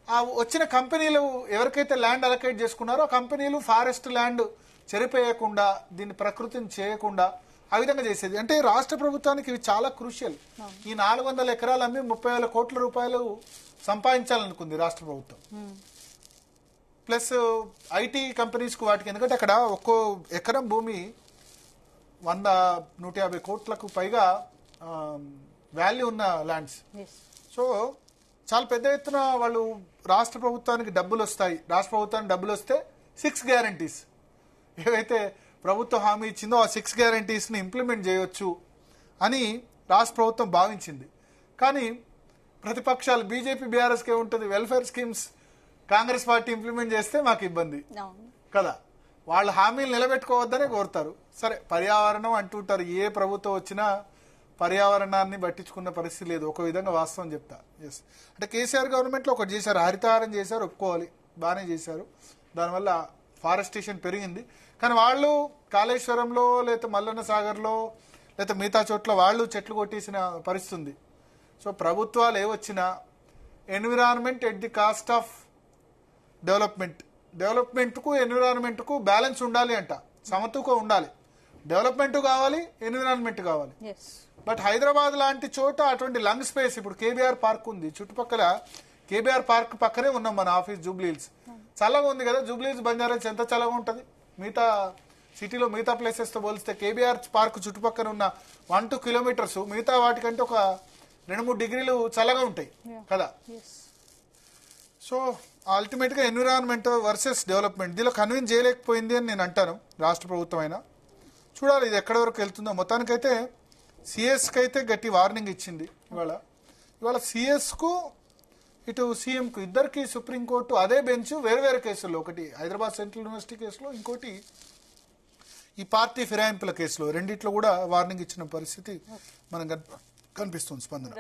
ఆ వచ్చిన కంపెనీలు ఎవరికైతే ల్యాండ్ అలొకేట్ చేసుకున్నారో ఆ కంపెనీలు ఫారెస్ట్ ల్యాండ్ చెరిపేయకుండా, దీన్ని ప్రకృతిని చేయకుండా ఆ విధంగా చేసేది. అంటే రాష్ట్ర ప్రభుత్వానికి ఇవి చాలా క్రూషియల్. ఈ 400 ఎకరాలు అమ్మి 30,000 కోట్ల రూపాయలు సంపాదించాలనుకుంది రాష్ట్ర ప్రభుత్వం. ప్లస్ ఐటీ కంపెనీస్కు వాటికి, ఎందుకంటే అక్కడ ఒక్కో ఎకరం భూమి 100-150 కోట్లకు పైగా వాల్యూ ఉన్న ల్యాండ్స్. సో చాలా పెద్ద ఎత్తున వాళ్ళు రాష్ట్ర ప్రభుత్వానికి డబ్బులు వస్తాయి. రాష్ట్ర ప్రభుత్వానికి డబ్బులు వస్తే 6 గ్యారంటీస్ ఏవైతే ప్రభుత్వం హామీ ఇచ్చిందో ఆ 6 గ్యారంటీస్ ని ఇంప్లిమెంట్ చేయొచ్చు అని రాష్ట్ర ప్రభుత్వం భావించింది. కానీ ప్రతిపక్షాలు బీజేపీ బీఆర్ఎస్కి ఏముంటుంది, welfare schemes Congress party implement చేస్తే మాకు ఇబ్బంది కదా, వాళ్ళ హామీలు నిలబెట్టుకోవద్దనే కోరుతారు. సరే పర్యావరణం అంటుంటారు, ఏ ప్రభుత్వం వచ్చినా పర్యావరణాన్ని పట్టించుకున్న పరిస్థితి లేదు. ఒక విధంగా వాస్తవం చెప్తా. ఎస్, అంటే కేసీఆర్ గవర్నమెంట్లో ఒకటి చేశారు, హరితహారం చేశారు, ఒప్పుకోవాలి, బాగానే చేశారు. దానివల్ల ఫారెస్టేషన్ పెరిగింది. కానీ వాళ్ళు కాళేశ్వరంలో లేదా మల్లన్న సాగర్లో లేదా మిగతా చోట్ల వాళ్ళు చెట్లు కొట్టేసిన పరిస్థితి ఉంది. సో ప్రభుత్వాలు ఏవచ్చినా environment at the cost of డెవలప్మెంట్కు ఎన్విరాన్మెంట్కు బ్యాలెన్స్ ఉండాలి అంట, సమతూకం ఉండాలి. డెవలప్మెంట్ కావాలి, ఎన్విరాన్మెంట్ కావాలి. బట్ హైదరాబాద్ లాంటి చోట అటువంటి లంగ్ స్పేస్, ఇప్పుడు కేబీఆర్ పార్క్ ఉంది చుట్టుపక్కల, కేబీఆర్ పార్క్ పక్కనే ఉన్నాం మన ఆఫీస్ జూబ్లీహిల్స్, చల్లగా ఉంది కదా. జూబ్లీహిల్స్ బంజారాస్ ఎంత చల్లగా ఉంటుంది మిగతా సిటీలో మిగతా ప్లేసెస్ తో పోలిస్తే. కేబీఆర్ పార్క్ చుట్టుపక్కల ఉన్న 1-2 కిలోమీటర్స్ మిగతా వాటికంటే ఒక 2-3 డిగ్రీలు చల్లగా ఉంటాయి కదా. సో అల్టిమేట్ గా ఎన్విరాన్మెంట్ వర్సెస్ డెవలప్మెంట్ దీనిలో కన్విన్స్ చేయలేకపోయింది అని నేను అంటాను రాష్ట్ర ప్రభుత్వం అయినా. చూడాలి ఇది ఎక్కడి వరకు వెళ్తుందో. మొత్తానికైతే సిఎస్కి అయితే గట్టి వార్నింగ్ ఇచ్చింది. ఇవాళ సిఎస్కు ఇటు సీఎంకు ఇద్దరికి సుప్రీంకోర్టు అదే బెంచ్ వేరు కేసుల్లో, ఒకటి హైదరాబాద్ సెంట్రల్ యూనివర్సిటీ కేసులో, ఇంకోటి ఈ పార్టీ ఫిరాయింపుల కేసులో, రెండిట్లో కూడా వార్నింగ్ ఇచ్చిన పరిస్థితి మనకు కనిపిస్తుంది. స్పందన.